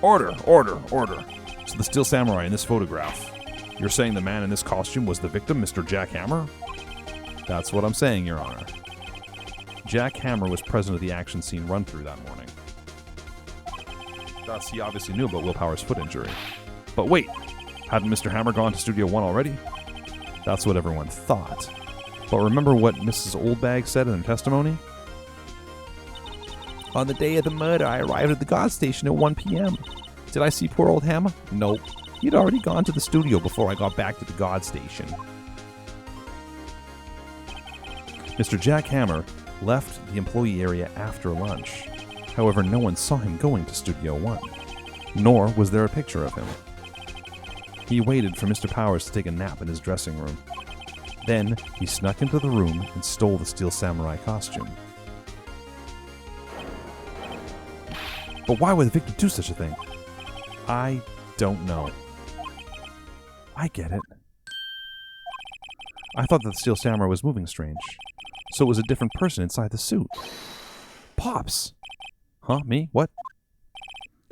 Order, order, order. So the Steel Samurai in this photograph, you're saying the man in this costume was the victim, Mr. Jack Hammer? That's what I'm saying, Your Honor. Jack Hammer was present at the action scene run-through that morning. Thus, he obviously knew about Will Power's foot injury. But wait, hadn't Mr. Hammer gone to Studio One already? That's what everyone thought. But remember what Mrs. Oldbag said in her testimony? On the day of the murder, I arrived at the guard station at 1 p.m. Did I see poor old Hammer? Nope. He'd already gone to the studio before I got back to the guard station. Mr. Jack Hammer left the employee area after lunch. However, no one saw him going to Studio One, nor was there a picture of him. He waited for Mr. Powers to take a nap in his dressing room. Then, he snuck into the room and stole the Steel Samurai costume. But why would the victim do such a thing? I don't know. I get it. I thought that the Steel Samurai was moving strange. So it was a different person inside the suit. Pops! Huh? Me? What?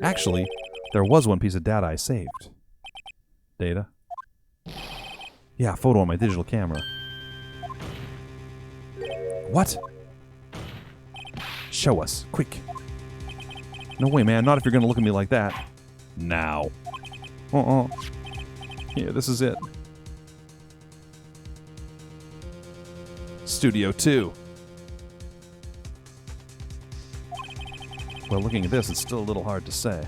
Actually, there was one piece of data I saved. Data? Yeah, a photo on my digital camera. What? Show us, quick. No way, man, not if you're gonna look at me like that. Now. Yeah, this is it. Studio 2. Well, looking at this, it's still a little hard to say.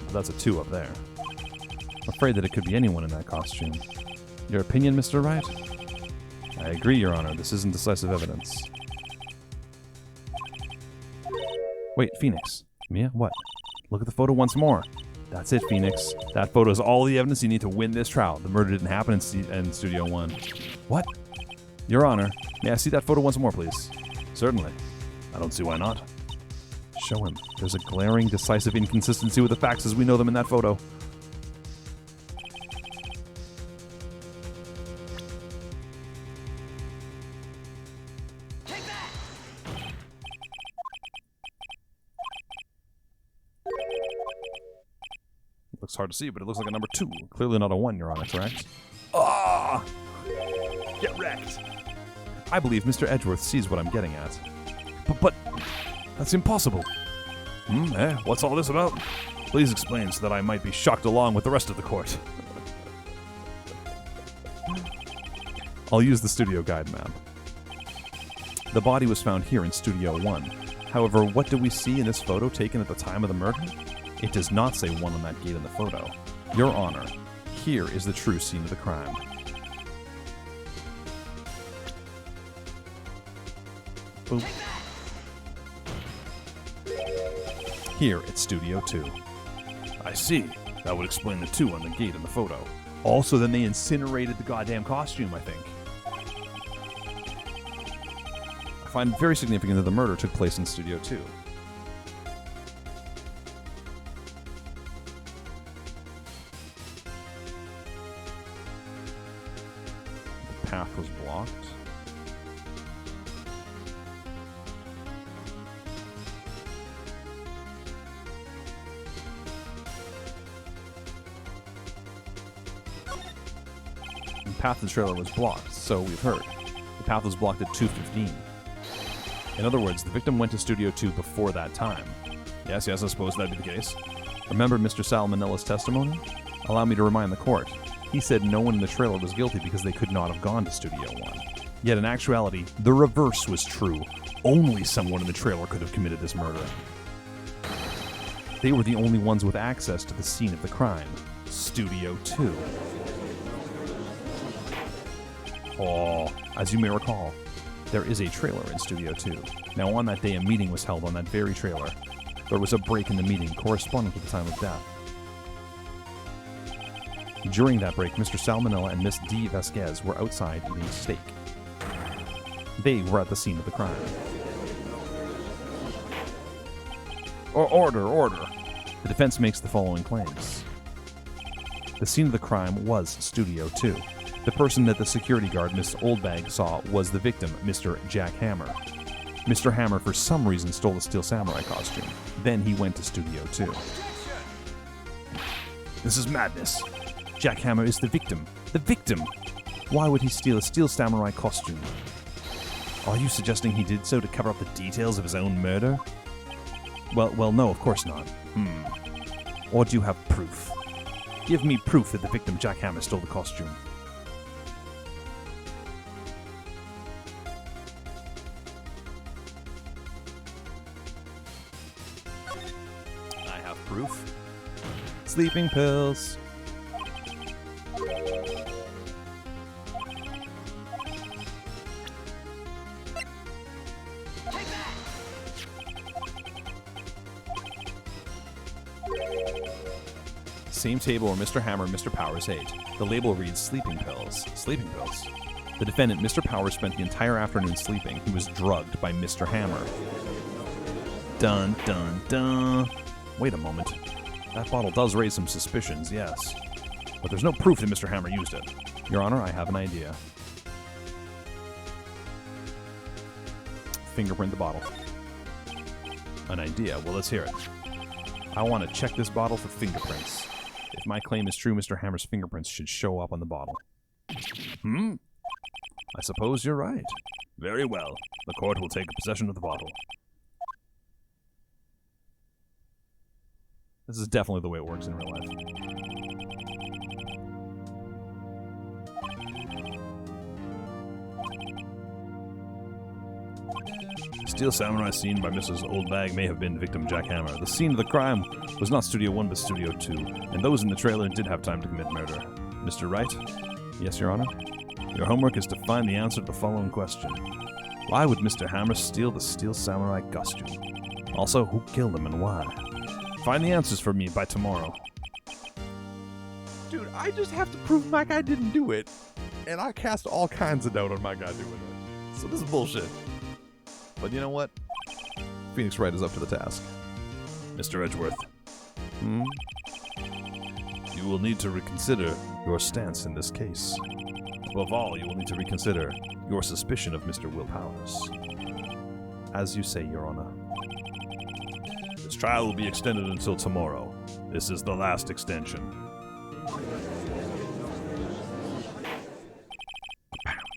But that's a 2 up there. I'm afraid that it could be anyone in that costume. Your opinion, Mr. Wright? I agree, Your Honor. This isn't decisive evidence. Wait, Phoenix. Mia, what? Look at the photo once more. That's it, Phoenix. That photo is all the evidence you need to win this trial. The murder didn't happen in Studio 1. What? Your Honor, may I see that photo once more, please? Certainly. I don't see why not. Show him. There's a glaring, decisive inconsistency with the facts as we know them in that photo. Take that! Looks hard to see, but it looks like a number 2. Clearly not a 1, Your Honor, correct? Ah! Get wrecked! I believe Mr. Edgeworth sees what I'm getting at. But that's impossible. What's all this about? Please explain so that I might be shocked along with the rest of the court. I'll use the studio guide map. The body was found here in Studio 1. However, what do we see in this photo taken at the time of the murder? It does not say 1 on that gate in the photo. Your Honor, here is the true scene of the crime. Boop. Here it's Studio 2. I see. That would explain the 2 on the gate in the photo. Also, then they incinerated the goddamn costume, I think. I find it very significant that the murder took place in Studio 2. The path was blocked. The path to the trailer was blocked, so we've heard. The path was blocked at 2:15. In other words, the victim went to Studio 2 before that time. Yes, I suppose that'd be the case. Remember Mr. Salmonella's testimony? Allow me to remind the court. He said no one in the trailer was guilty because they could not have gone to Studio 1. Yet in actuality, the reverse was true. Only someone in the trailer could have committed this murder. They were the only ones with access to the scene of the crime. Studio 2. Oh, as you may recall, there is a trailer in Studio 2. Now on that day, a meeting was held on that very trailer. There was a break in the meeting corresponding to the time of death. During that break, Mr. Salmonella and Miss D. Vasquez were outside eating steak. They were at the scene of the crime. Order. The defense makes the following claims. The scene of the crime was Studio 2. The person that the security guard, Miss Oldbag, saw was the victim, Mr. Jack Hammer. Mr. Hammer, for some reason, stole the Steel Samurai costume. Then he went to Studio 2. This is madness. Jack Hammer is the victim. The victim! Why would he steal a Steel Samurai costume? Are you suggesting he did so to cover up the details of his own murder? Well, no, of course not. Or do you have proof? Give me proof that the victim, Jack Hammer, stole the costume. I have proof. Sleeping pills. Same table where Mr. Hammer and Mr. Powers ate. The label reads sleeping pills. Sleeping pills. The defendant, Mr. Powers, spent the entire afternoon sleeping. He was drugged by Mr. Hammer. Dun, dun, dun. Wait a moment. That bottle does raise some suspicions, yes. But there's no proof that Mr. Hammer used it. Your Honor, I have an idea. Fingerprint the bottle. An idea? Well, let's hear it. I want to check this bottle for fingerprints. If my claim is true, Mr. Hammer's fingerprints should show up on the bottle. I suppose you're right. Very well. The court will take possession of the bottle. This is definitely the way it works in real life. Steel Samurai seen by Mrs. Oldbag may have been victim Jack Hammer. The scene of the crime was not Studio 1 but Studio 2, and those in the trailer did have time to commit murder. Mr. Wright? Yes, Your Honor? Your homework is to find the answer to the following question. Why would Mr. Hammer steal the Steel Samurai costume? Also, who killed him and why? Find the answers for me by tomorrow. Dude, I just have to prove my guy didn't do it. And I cast all kinds of doubt on my guy doing it. So this is bullshit. But you know what? Phoenix Wright is up to the task. Mr. Edgeworth. You will need to reconsider your stance in this case. Above all, you will need to reconsider your suspicion of Mr. Will Powers. As you say, Your Honor. This trial will be extended until tomorrow. This is the last extension.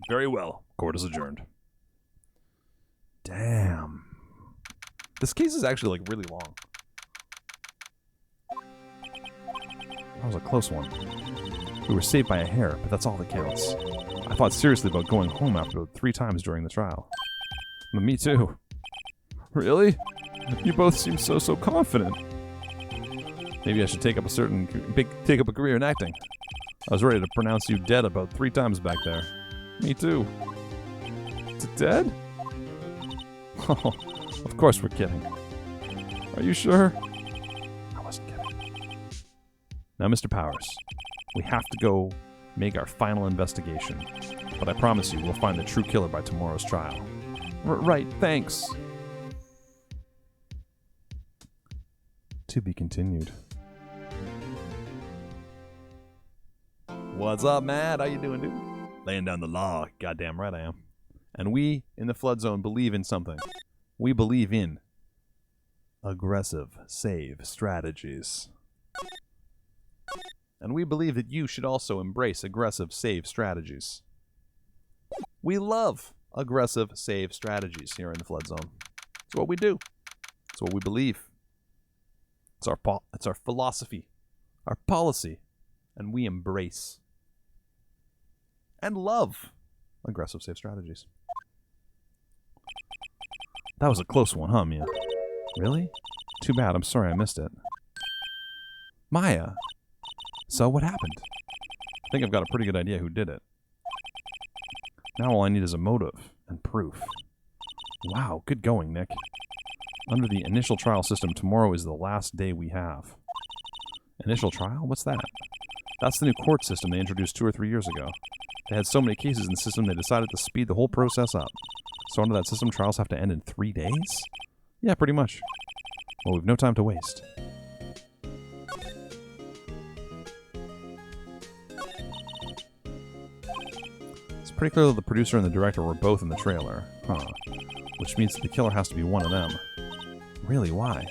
Very well. Court is adjourned. Damn. This case is actually, like, really long. That was a close one. We were saved by a hair, but that's all that counts. I thought seriously about going home after 3 times during the trial. Me too. Really? You both seem so confident. Maybe I should take up a career in acting. I was ready to pronounce you dead about 3 times back there. Me too. Dead? Oh, of course we're kidding. Are you sure? I wasn't kidding. Now, Mr. Powers, we have to go make our final investigation. But I promise you, we'll find the true killer by tomorrow's trial. Right, thanks. To be continued. What's up, Matt? How you doing, dude? Laying down the law. Goddamn right I am. And we, in the Flood Zone, believe in something. We believe in aggressive save strategies. And we believe that you should also embrace aggressive save strategies. We love aggressive save strategies here in the Flood Zone. It's what we do. It's what we believe. It's our philosophy, our policy, and we embrace and love aggressive save strategies. That was a close one, huh, Mia? Really? Too bad. I'm sorry I missed it. Maya. So what happened? I think I've got a pretty good idea who did it. Now all I need is a motive and proof. Wow, good going, Nick. Under the initial trial system, tomorrow is the last day we have. Initial trial? What's that? That's the new court system they introduced 2 or 3 years ago. They had so many cases in the system they decided to speed the whole process up. So under that system, trials have to end in 3 days? Yeah, pretty much. Well, we've no time to waste. It's pretty clear that the producer and the director were both in the trailer. Huh. Which means that the killer has to be one of them. Really, why?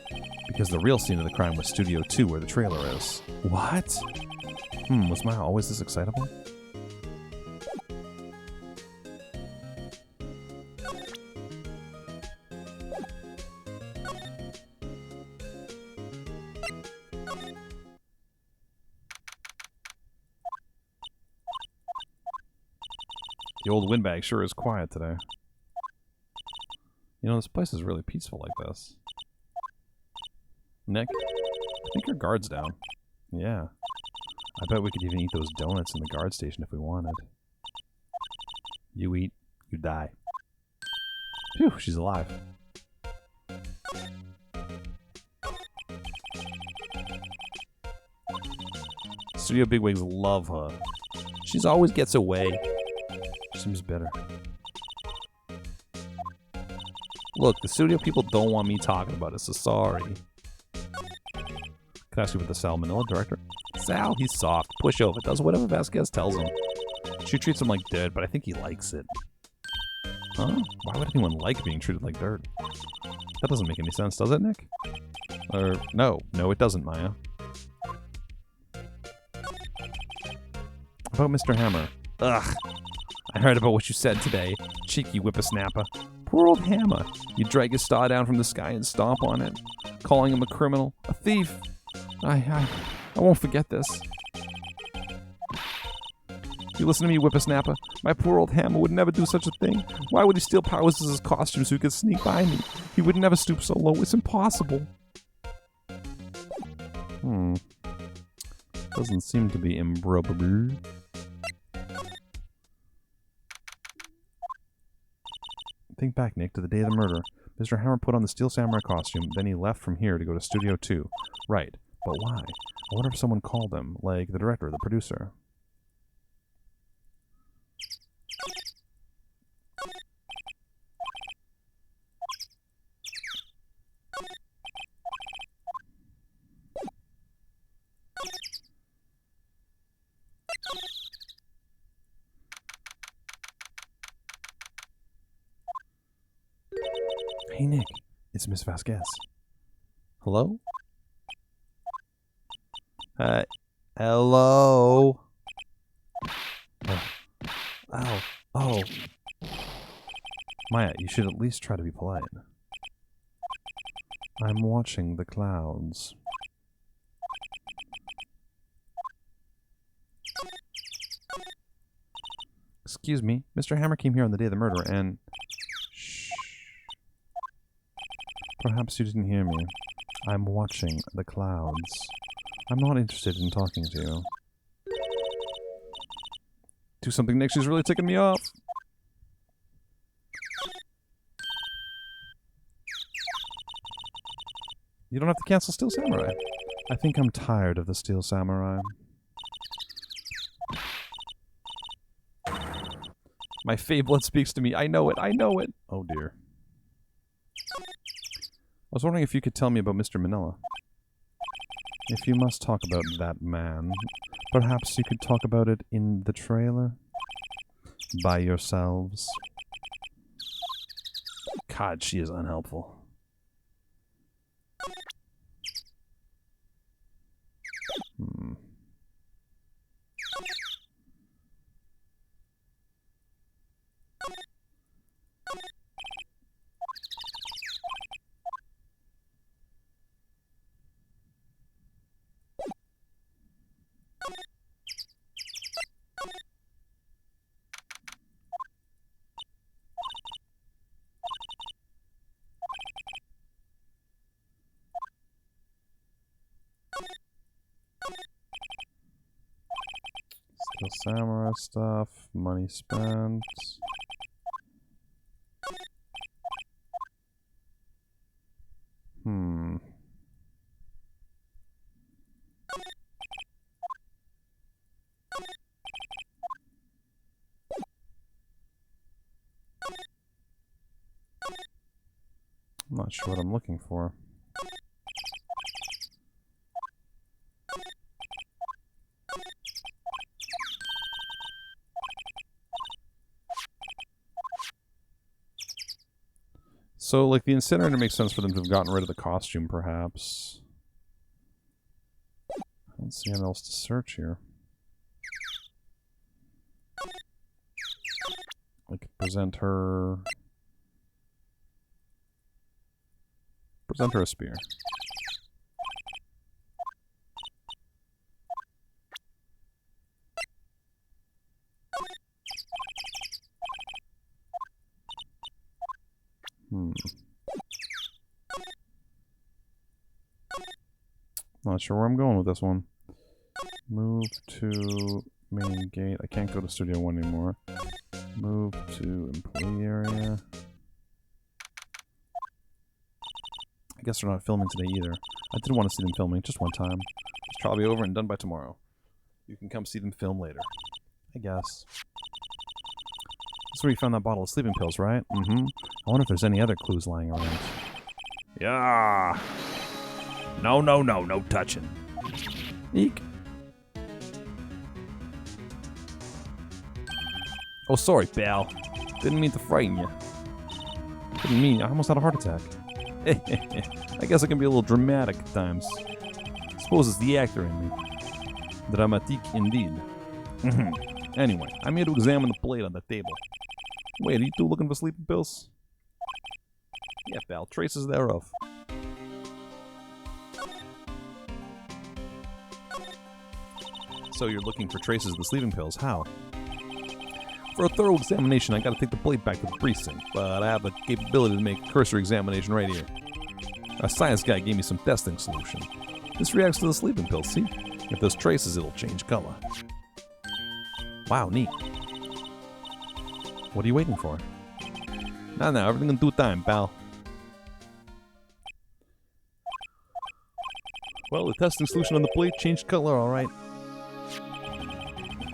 Because the real scene of the crime was Studio 2, where the trailer is. What? Was Maya always this excitable? The old windbag sure is quiet today. You know, this place is really peaceful like this. Nick, I think your guard's down. Yeah. I bet we could even eat those donuts in the guard station if we wanted. You eat, you die. Phew, she's alive. Studio bigwigs love her. She's always gets away. Seems better. Look, the studio people don't want me talking about it, so sorry. Can I ask you about the Salmonella director? Sal, he's soft, pushover, does whatever Vasquez tells him. She treats him like dirt, but I think he likes it. Huh? Why would anyone like being treated like dirt? That doesn't make any sense, does it, Nick? No, it doesn't, Maya. About Mr. Hammer. Ugh. I heard about what you said today, cheeky whippersnapper. Poor old Hammer. You drag his star down from the sky and stomp on it, calling him a criminal, a thief. I won't forget this. You listen to me, whippersnapper. My poor old Hammer would never do such a thing. Why would he steal Powers' costume so he could sneak by me? He would never stoop so low. It's impossible. Doesn't seem to be improbable. Think back, Nick, to the day of the murder. Mr. Hammer put on the Steel Samurai costume, then he left from here to go to Studio 2. Right, but why? I wonder if someone called him, like the director or the producer. Hey, Nick. It's Miss Vasquez. Hello? Hello? Oh. Maya, you should at least try to be polite. I'm watching the clouds. Excuse me, Mr. Hammer came here on the day of the murder and... Shh. Perhaps you didn't hear me. I'm watching the clouds. I'm not interested in talking to you. Do something, Nick. She's really ticking me off. You don't have to cancel Steel Samurai. I think I'm tired of the Steel Samurai. My Fablet speaks to me. I know it. I know it. Oh, dear. I was wondering if you could tell me about Mr. Manila. If you must talk about that man, perhaps you could talk about it in the trailer? By yourselves? God, she is unhelpful. Steel Samurai stuff, money spent. I'm not sure what I'm looking for. So, like, the incinerator makes sense for them to have gotten rid of the costume, perhaps. I don't see anything else to search here. I could present her... Present her a spear. Not sure where I'm going with this one. Move to main gate. I can't go to Studio 1 anymore. Move to employee area. I guess they're not filming today either. I did want to see them filming just one time. It's probably over and done by tomorrow. You can come see them film later. I guess. That's where you found that bottle of sleeping pills, right? Mm-hmm. I wonder if there's any other clues lying around. Yeah. No, no, no, no touching. Eek. Oh, sorry, pal. Didn't mean to frighten you. Didn't mean. I almost had a heart attack. I guess I can be a little dramatic at times. Suppose it's the actor in me. Dramatique indeed. Anyway, I'm here to examine the plate on the table. Wait, are you two looking for sleeping pills? Yeah, pal. Traces thereof. So you're looking for traces of the sleeping pills. How? For a thorough examination, I gotta take the plate back to the precinct, but I have the capability to make a cursory examination right here. A science guy gave me some testing solution. This reacts to the sleeping pills, see? If there's traces, it'll change color. Wow, neat. What are you waiting for? No, everything in due time, pal. Well, the testing solution on the plate changed color, alright.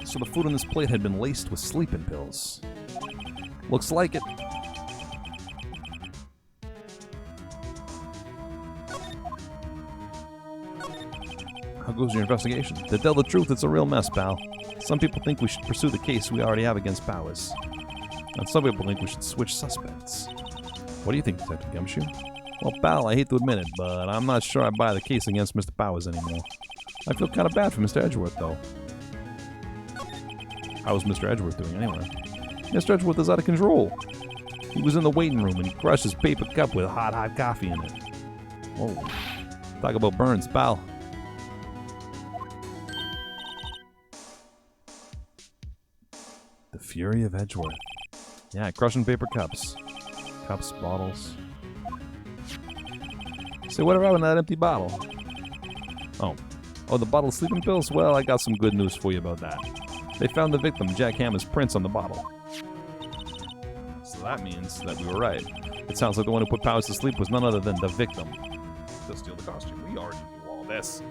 So the food on this plate had been laced with sleeping pills. Looks like it. How goes your investigation? To tell the truth, it's a real mess, pal. Some people think we should pursue the case we already have against Powers. And some people think we should switch suspects. What do you think, Detective Gumshoe? Well, pal, I hate to admit it, but I'm not sure I buy the case against Mr. Powers anymore. I feel kind of bad for Mr. Edgeworth, though. How was Mr. Edgeworth doing anyway? Mr. Edgeworth is out of control. He was in the waiting room and he crushed his paper cup with hot coffee in it. Whoa. Talk about burns, pal. The Fury of Edgeworth. Yeah, crushing paper cups. Cups, bottles. Say, whatever happened to that empty bottle? Oh, the bottle of sleeping pills? Well, I got some good news for you about that. They found the victim, Jack Hammer's prints on the bottle. So that means that we were right. It sounds like the one who put Powers to sleep was none other than the victim. To steal the costume. We already knew all this.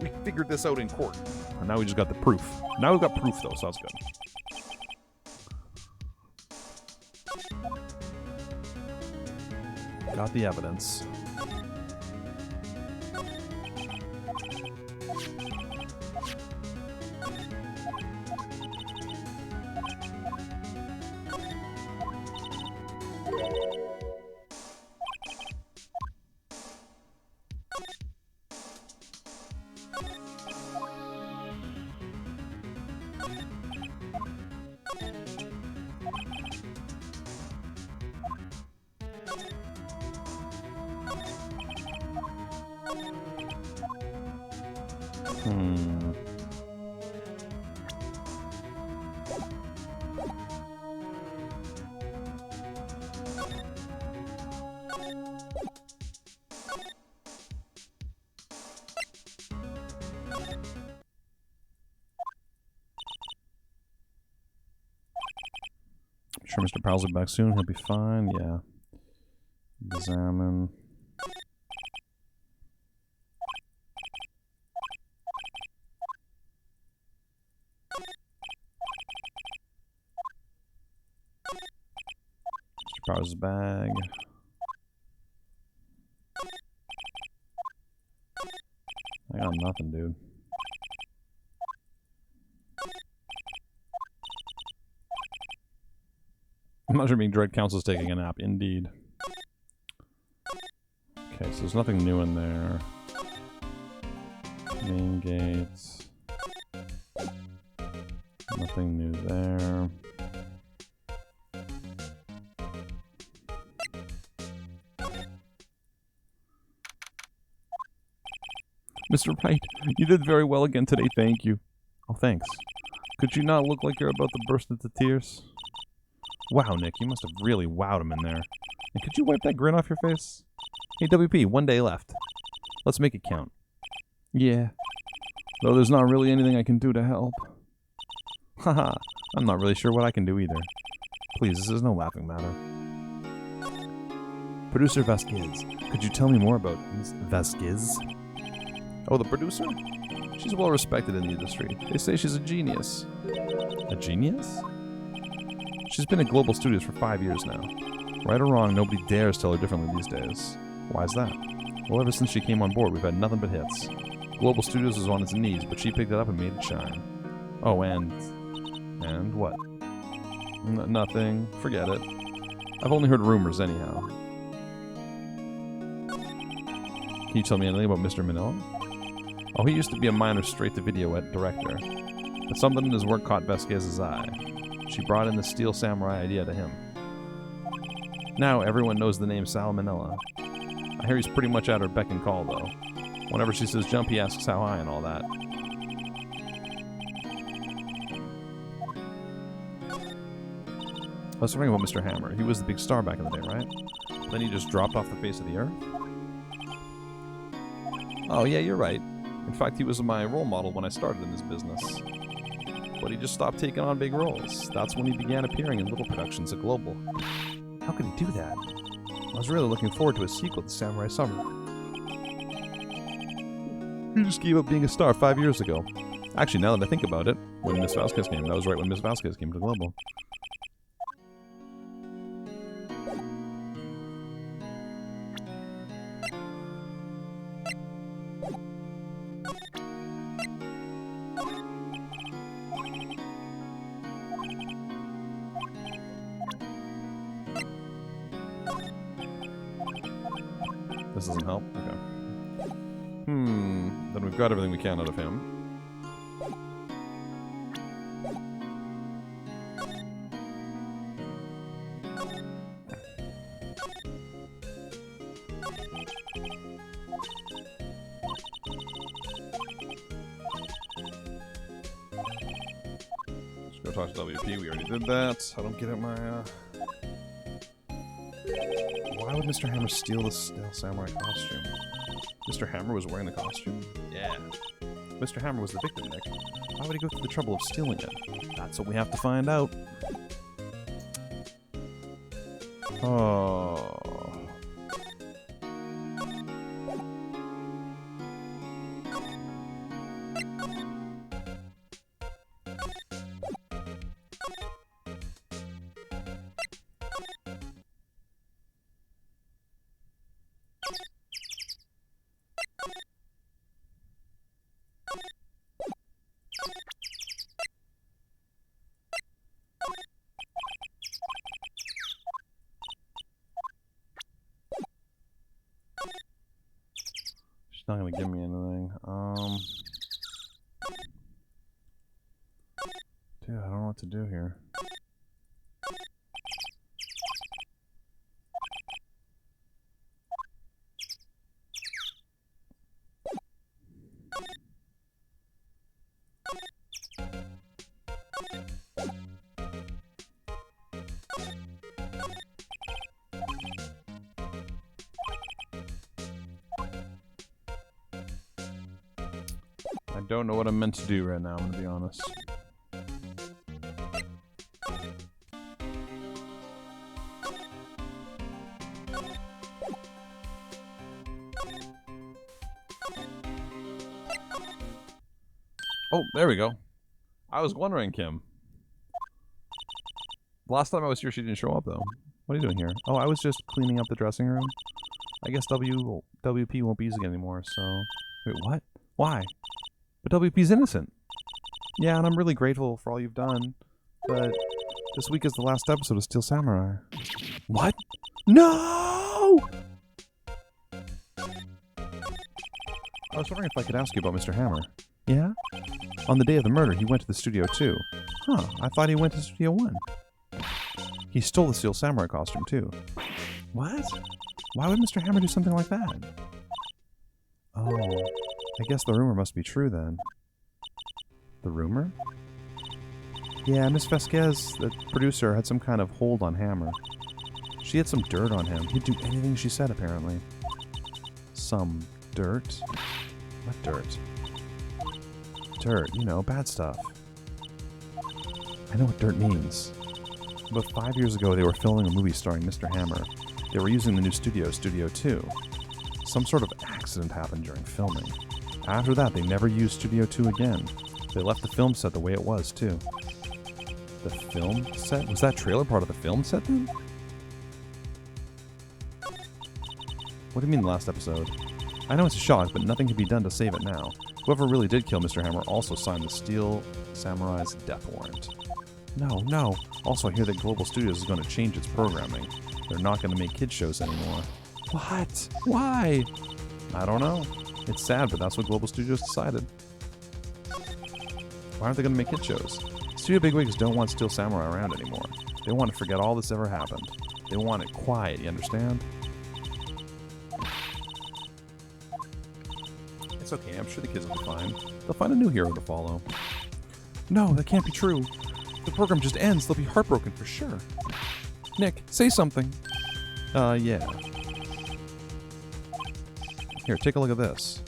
We figured this out in court. And now we just got the proof. Now we've got proof, though, so that's good. Got the evidence. Sure, Mr. Powell's will be back soon. He'll be fine. Yeah. Examine. Mr. Powell's bag. I got nothing, dude. Mushrooming Dread Council's taking a nap, indeed. Okay, so there's nothing new in there. Main gates. Nothing new there. Mr. Wright, you did very well again today, thank you. Oh, thanks. Could you not look like you're about to burst into tears? Wow, Nick, you must have really wowed him in there. And could you wipe that grin off your face? Hey, WP, 1 day left. Let's make it count. Yeah. Though there's not really anything I can do to help. Haha, I'm not really sure what I can do either. Please, this is no laughing matter. Producer Vasquez, could you tell me more about Ms. Vasquez? Oh, the producer? She's well respected in the industry. They say she's a genius. A genius? She's been at Global Studios for 5 years now. Right or wrong, nobody dares tell her differently these days. Why is that? Well, ever since she came on board, we've had nothing but hits. Global Studios was on its knees, but she picked it up and made it shine. Oh, and what? Nothing. Forget it. I've only heard rumors anyhow. Can you tell me anything about Mr. Manila? Oh, he used to be a minor straight-to-video director. But something in his work caught Vasquez's eye. She brought in the Steel Samurai idea to him. Now everyone knows the name Sal Manila. I hear he's pretty much at her beck and call, though. Whenever she says jump, he asks how high and all that. I was wondering about Mr. Hammer. He was the big star back in the day, right? Then he just dropped off the face of the earth? Oh, yeah, you're right. In fact, he was my role model when I started in this business. But he just stopped taking on big roles. That's when he began appearing in little productions at Global. How could he do that? I was really looking forward to a sequel to Samurai Summer. He just gave up being a star 5 years ago. Actually, now that I think about it, when Miss Vasquez came, that was right when Miss Vasquez came to Global. This doesn't help? Okay. Then we've got everything we can out of him. Let's go talk to WP. We already did that. I don't get it, my, Why would Mr. Hammer steal the Steel Samurai costume? Mr. Hammer was wearing the costume? Yeah. Mr. Hammer was the victim, Nick. Why would he go through the trouble of stealing it? That's what we have to find out. Oh. Not gonna give me anything. Dude, I don't know what to do here. I don't know what I'm meant to do right now, I'm gonna be honest. Oh, there we go. I was wondering, Kim. Last time I was here, she didn't show up, though. What are you doing here? Oh, I was just cleaning up the dressing room. I guess WP won't be using it anymore, so... Wait, what? Why? But WP's innocent. Yeah, and I'm really grateful for all you've done, but this week is the last episode of Steel Samurai. What? No! I was wondering if I could ask you about Mr. Hammer. Yeah? On the day of the murder, he went to the studio too. Huh, I thought he went to Studio 1. He stole the Steel Samurai costume too. What? Why would Mr. Hammer do something like that? Oh, I guess the rumor must be true then. The rumor? Yeah, Miss Vasquez, the producer, had some kind of hold on Hammer. She had some dirt on him. He'd do anything she said, apparently. Some dirt? What dirt? Dirt, you know, bad stuff. I know what dirt means. About 5 years ago, they were filming a movie starring Mr. Hammer. They were using the new studio, Studio 2. Some sort of accident happened during filming. After that, they never used Studio 2 again. They left the film set the way it was, too. The film set? Was that trailer part of the film set, then? What do you mean, the last episode? I know it's a shock, but nothing can be done to save it now. Whoever really did kill Mr. Hammer also signed the Steel Samurai's death warrant. No. Also, I hear that Global Studios is going to change its programming. They're not going to make kids shows anymore. What? Why? I don't know. It's sad, but that's what Global Studios decided. Why aren't they going to make kids shows? Studio bigwigs don't want Steel Samurai around anymore. They want to forget all this ever happened. They want it quiet, you understand? It's okay, I'm sure the kids will be fine. They'll find a new hero to follow. No, that can't be true. If the program just ends, they'll be heartbroken for sure. Nick, say something. Yeah. Here, take a look at this.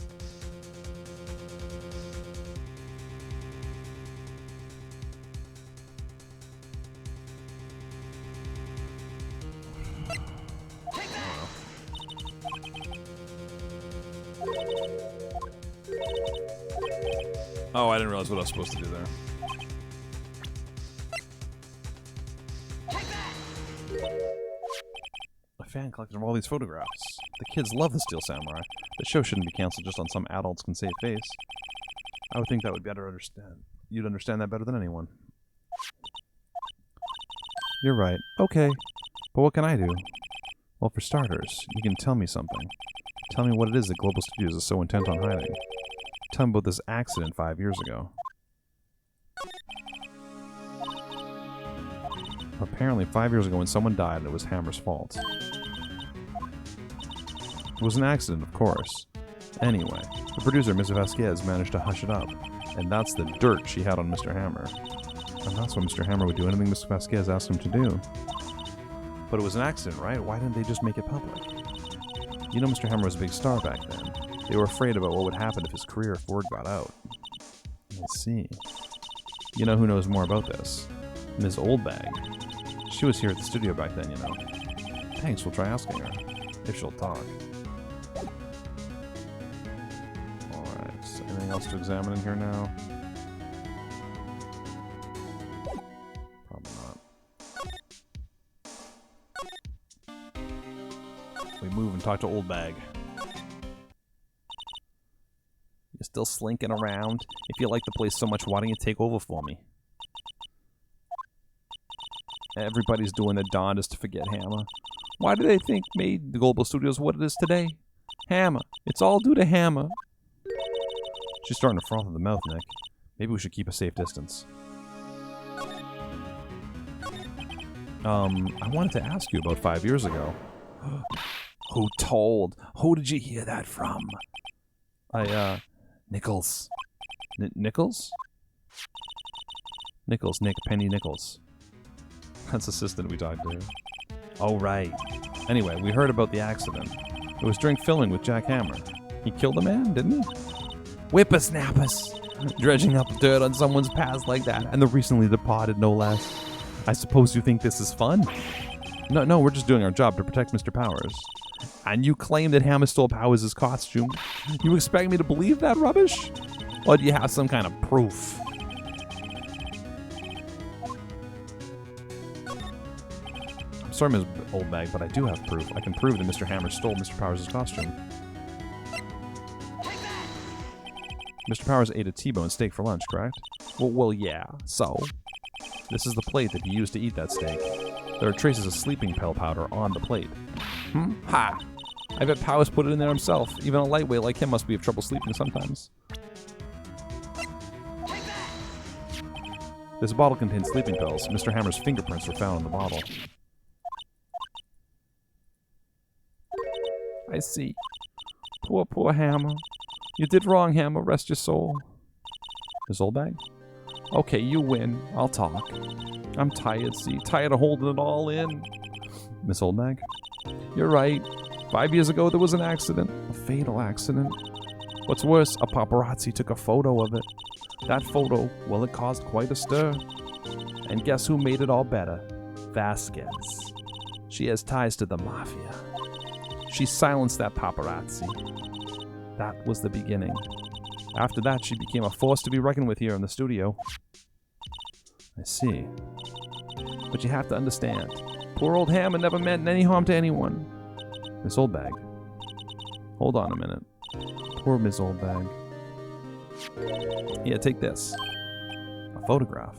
Oh, I didn't realize what I was supposed to do there. A fan collected of all these photographs. The kids love the Steel Samurai. The show shouldn't be canceled just on some adults can save face. I would think that would better understand. You'd understand that better than anyone. You're right. Okay. But what can I do? Well, for starters, you can tell me something. Tell me what it is that Global Studios is so intent on hiding. Tell me about this accident 5 years ago. Apparently 5 years ago when someone died and it was Hammer's fault. It was an accident, of course. Anyway, the producer, Ms. Vasquez, managed to hush it up. And that's the dirt she had on Mr. Hammer. And that's why Mr. Hammer would do anything Ms. Vasquez asked him to do. But it was an accident, right? Why didn't they just make it public? You know Mr. Hammer was a big star back then. They were afraid about what would happen if his career if word got out. I see. You know who knows more about this? Ms. Oldbag. She was here at the studio back then, you know. Thanks, we'll try asking her. If she'll talk. Alright, so anything else to examine in here now? Probably not. We move and talk to Oldbag. You're still slinking around? If you like the place so much, why don't you take over for me? Everybody's doing their darndest to forget Hammer. Why do they think made the Global Studios what it is today? Hammer. It's all due to Hammer. She's starting to froth at the mouth, Nick. Maybe we should keep a safe distance. I wanted to ask you about 5 years ago. Who told? Who did you hear that from? Nichols. Nichols? Nichols, Nick, Penny Nichols. That's assistant we talked to. Oh, right. Anyway, we heard about the accident. It was during filming with Jack Hammer. He killed a man, didn't he? Whippersnappers! Dredging up dirt on someone's past like that, and the recently departed, no less. I suppose you think this is fun? No, we're just doing our job to protect Mr. Powers. And you claim that Hammer stole Powers' costume? You expect me to believe that rubbish? Or do you have some kind of proof? I'm sorry, Ms. Oldbag, but I do have proof. I can prove that Mr. Hammer stole Mr. Powers' costume. Mr. Powers ate a T-bone steak for lunch, correct? Well, yeah, so? This is the plate that he used to eat that steak. There are traces of sleeping pill powder on the plate. Ha! I bet Powers put it in there himself. Even a lightweight like him must be of trouble sleeping sometimes. This bottle contains sleeping pills. Mr. Hammer's fingerprints were found in the bottle. I see. Poor Hammer. You did wrong, Hammer. Rest your soul. Ms. Oldbag? Okay, you win. I'll talk. I'm tired, see? Tired of holding it all in. Miss Oldbag? You're right. 5 years ago, there was an accident. A fatal accident. What's worse, a paparazzi took a photo of it. That photo, well, it caused quite a stir. And guess who made it all better? Vasquez. She has ties to the mafia. She silenced that paparazzi. That was the beginning. After that, she became a force to be reckoned with here in the studio. I see. But you have to understand, poor old Hammer never meant any harm to anyone. Miss Oldbag. Hold on a minute. Poor Miss Oldbag. Yeah, take this. A photograph.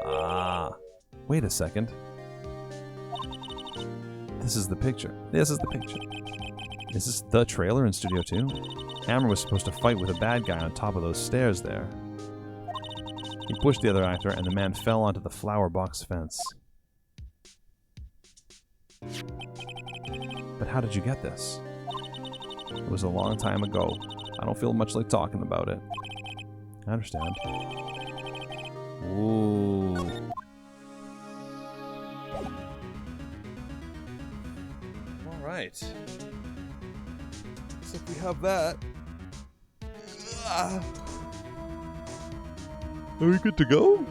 Ah. Wait a second. This is the picture. This is the trailer in Studio 2. Hammer was supposed to fight with a bad guy on top of those stairs there. He pushed the other actor, and the man fell onto the flower box fence. But how did you get this? It was a long time ago. I don't feel much like talking about it. I understand. Ooh. Alright. So if we have that... Are we good to go?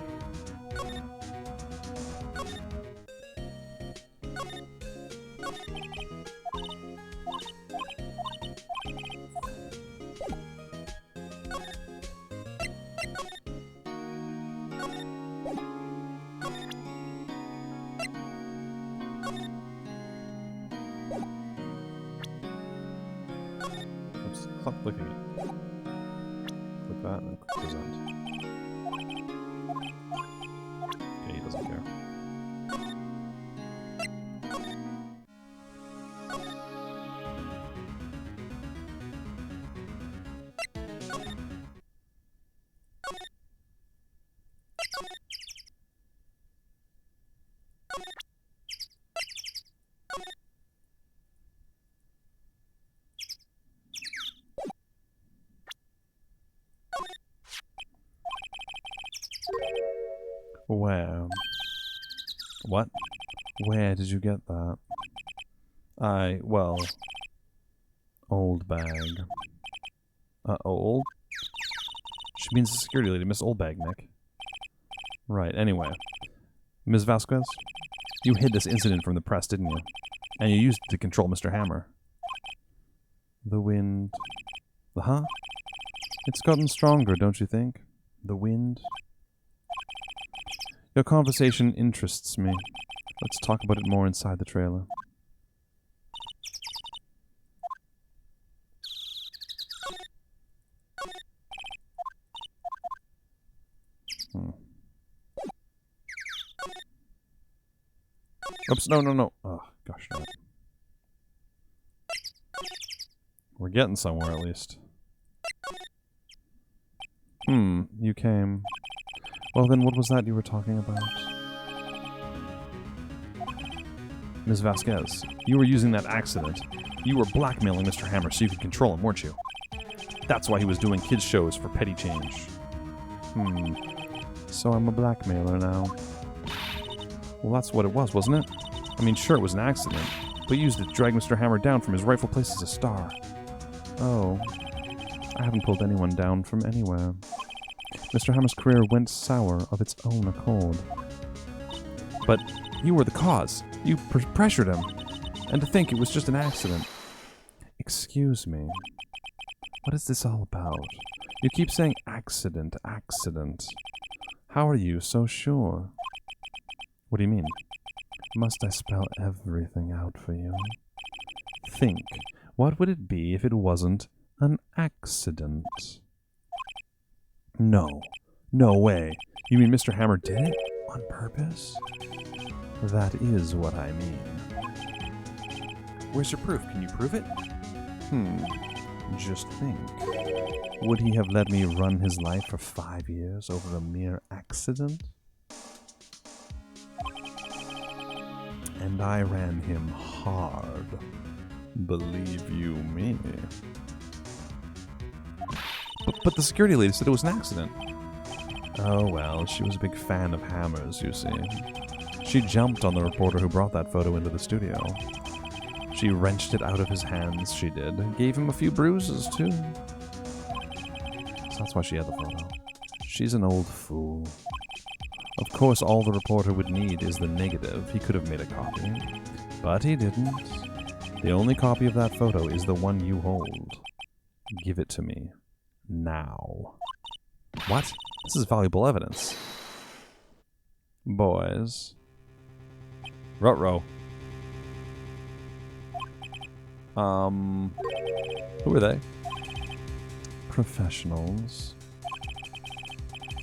Oops, stop clicking it. Click that and click present. Okay, he doesn't care. Wow. What? Where did you get that? Well... Old bag. Old? She means the security lady, Miss Oldbag, Nick. Right, anyway. Ms. Vasquez, you hid this incident from the press, didn't you? And you used it to control Mr. Hammer. The wind... The huh? It's gotten stronger, don't you think? The wind? Your conversation interests me. Let's talk about it more inside the trailer. Oops, no. Oh, gosh darn it. We're getting somewhere, at least. You came. Well then, what was that you were talking about? Ms. Vasquez, you were using that accident. You were blackmailing Mr. Hammer so you could control him, weren't you? That's why he was doing kids' shows for petty change. So I'm a blackmailer now. Well, that's what it was, wasn't it? I mean, sure, it was an accident, but you used it to drag Mr. Hammer down from his rightful place as a star. Oh. I haven't pulled anyone down from anywhere. Mr. Hammer's career went sour of its own accord. But you were the cause. You pressured him. And to think it was just an accident. Excuse me. What is this all about? You keep saying accident, accident. How are you so sure? What do you mean? Must I spell everything out for you? Think. What would it be if it wasn't an accident? No. No way. You mean Mr. Hammer did it? On purpose? That is what I mean. Where's your proof? Can you prove it? Just think. Would he have let me run his life for 5 years over a mere accident? And I ran him hard. Believe you me. But the security lady said it was an accident. Oh well, she was a big fan of hammers, you see. She jumped on the reporter who brought that photo into the studio. She wrenched it out of his hands, she did. Gave him a few bruises, too. So that's why she had the photo. She's an old fool. Of course, all the reporter would need is the negative. He could have made a copy. But he didn't. The only copy of that photo is the one you hold. Give it to me. Now. What? This is valuable evidence. Boys. Ruh-roh. Who are they? Professionals.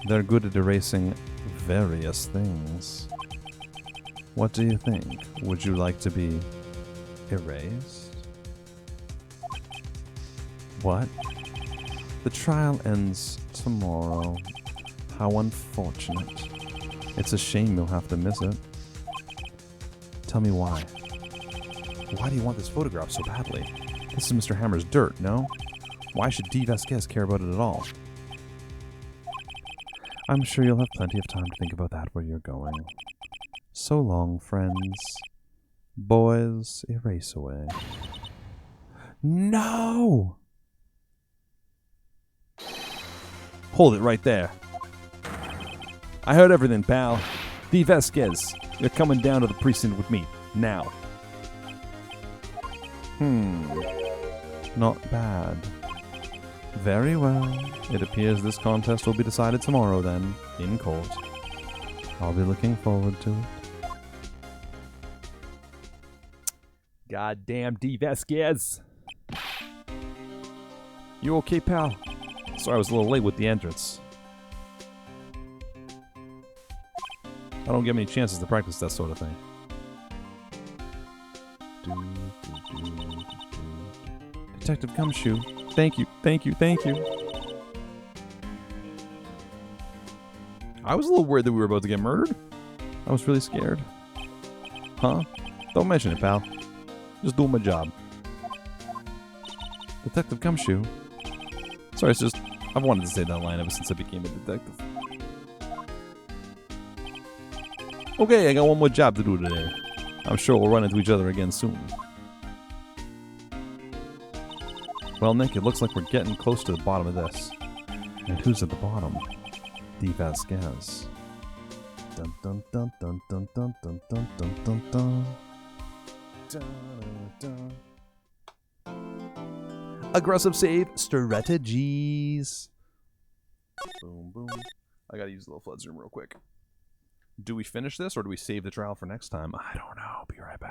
They're good at erasing various things. What do you think? Would you like to be erased? What? The trial ends tomorrow. How unfortunate. It's a shame you'll have to miss it. Tell me why. Why do you want this photograph so badly? This is Mr. Hammer's dirt, no? Why should D. Vasquez care about it at all? I'm sure you'll have plenty of time to think about that where you're going. So long, friends. Boys, erase away. No! Hold it right there. I heard everything, pal. D. Vasquez, you're coming down to the precinct with me, now. Not bad. Very well. It appears this contest will be decided tomorrow then, in court. I'll be looking forward to it. Goddamn D. Vasquez. You okay, pal? Sorry I was a little late with the entrance. I don't get many chances to practice that sort of thing. Detective Gumshoe. Thank you, thank you, thank you. I was a little worried that we were about to get murdered. I was really scared. Huh? Don't mention it, pal. Just doing my job. Detective Gumshoe. Sorry, it's just... I've wanted to say that line ever since I became a detective. Okay, I got one more job to do today. I'm sure we'll run into each other again soon. Well, Nick, it looks like we're getting close to the bottom of this. And who's at the bottom? The Vasquez. Dun dun dun dun dun dun dun dun dun dun dun. Dun, dun. Aggressive save strategies. Boom, boom. I gotta use the little flood zoom real quick. Do we finish this or do we save the trial for next time? I don't know. Be right back.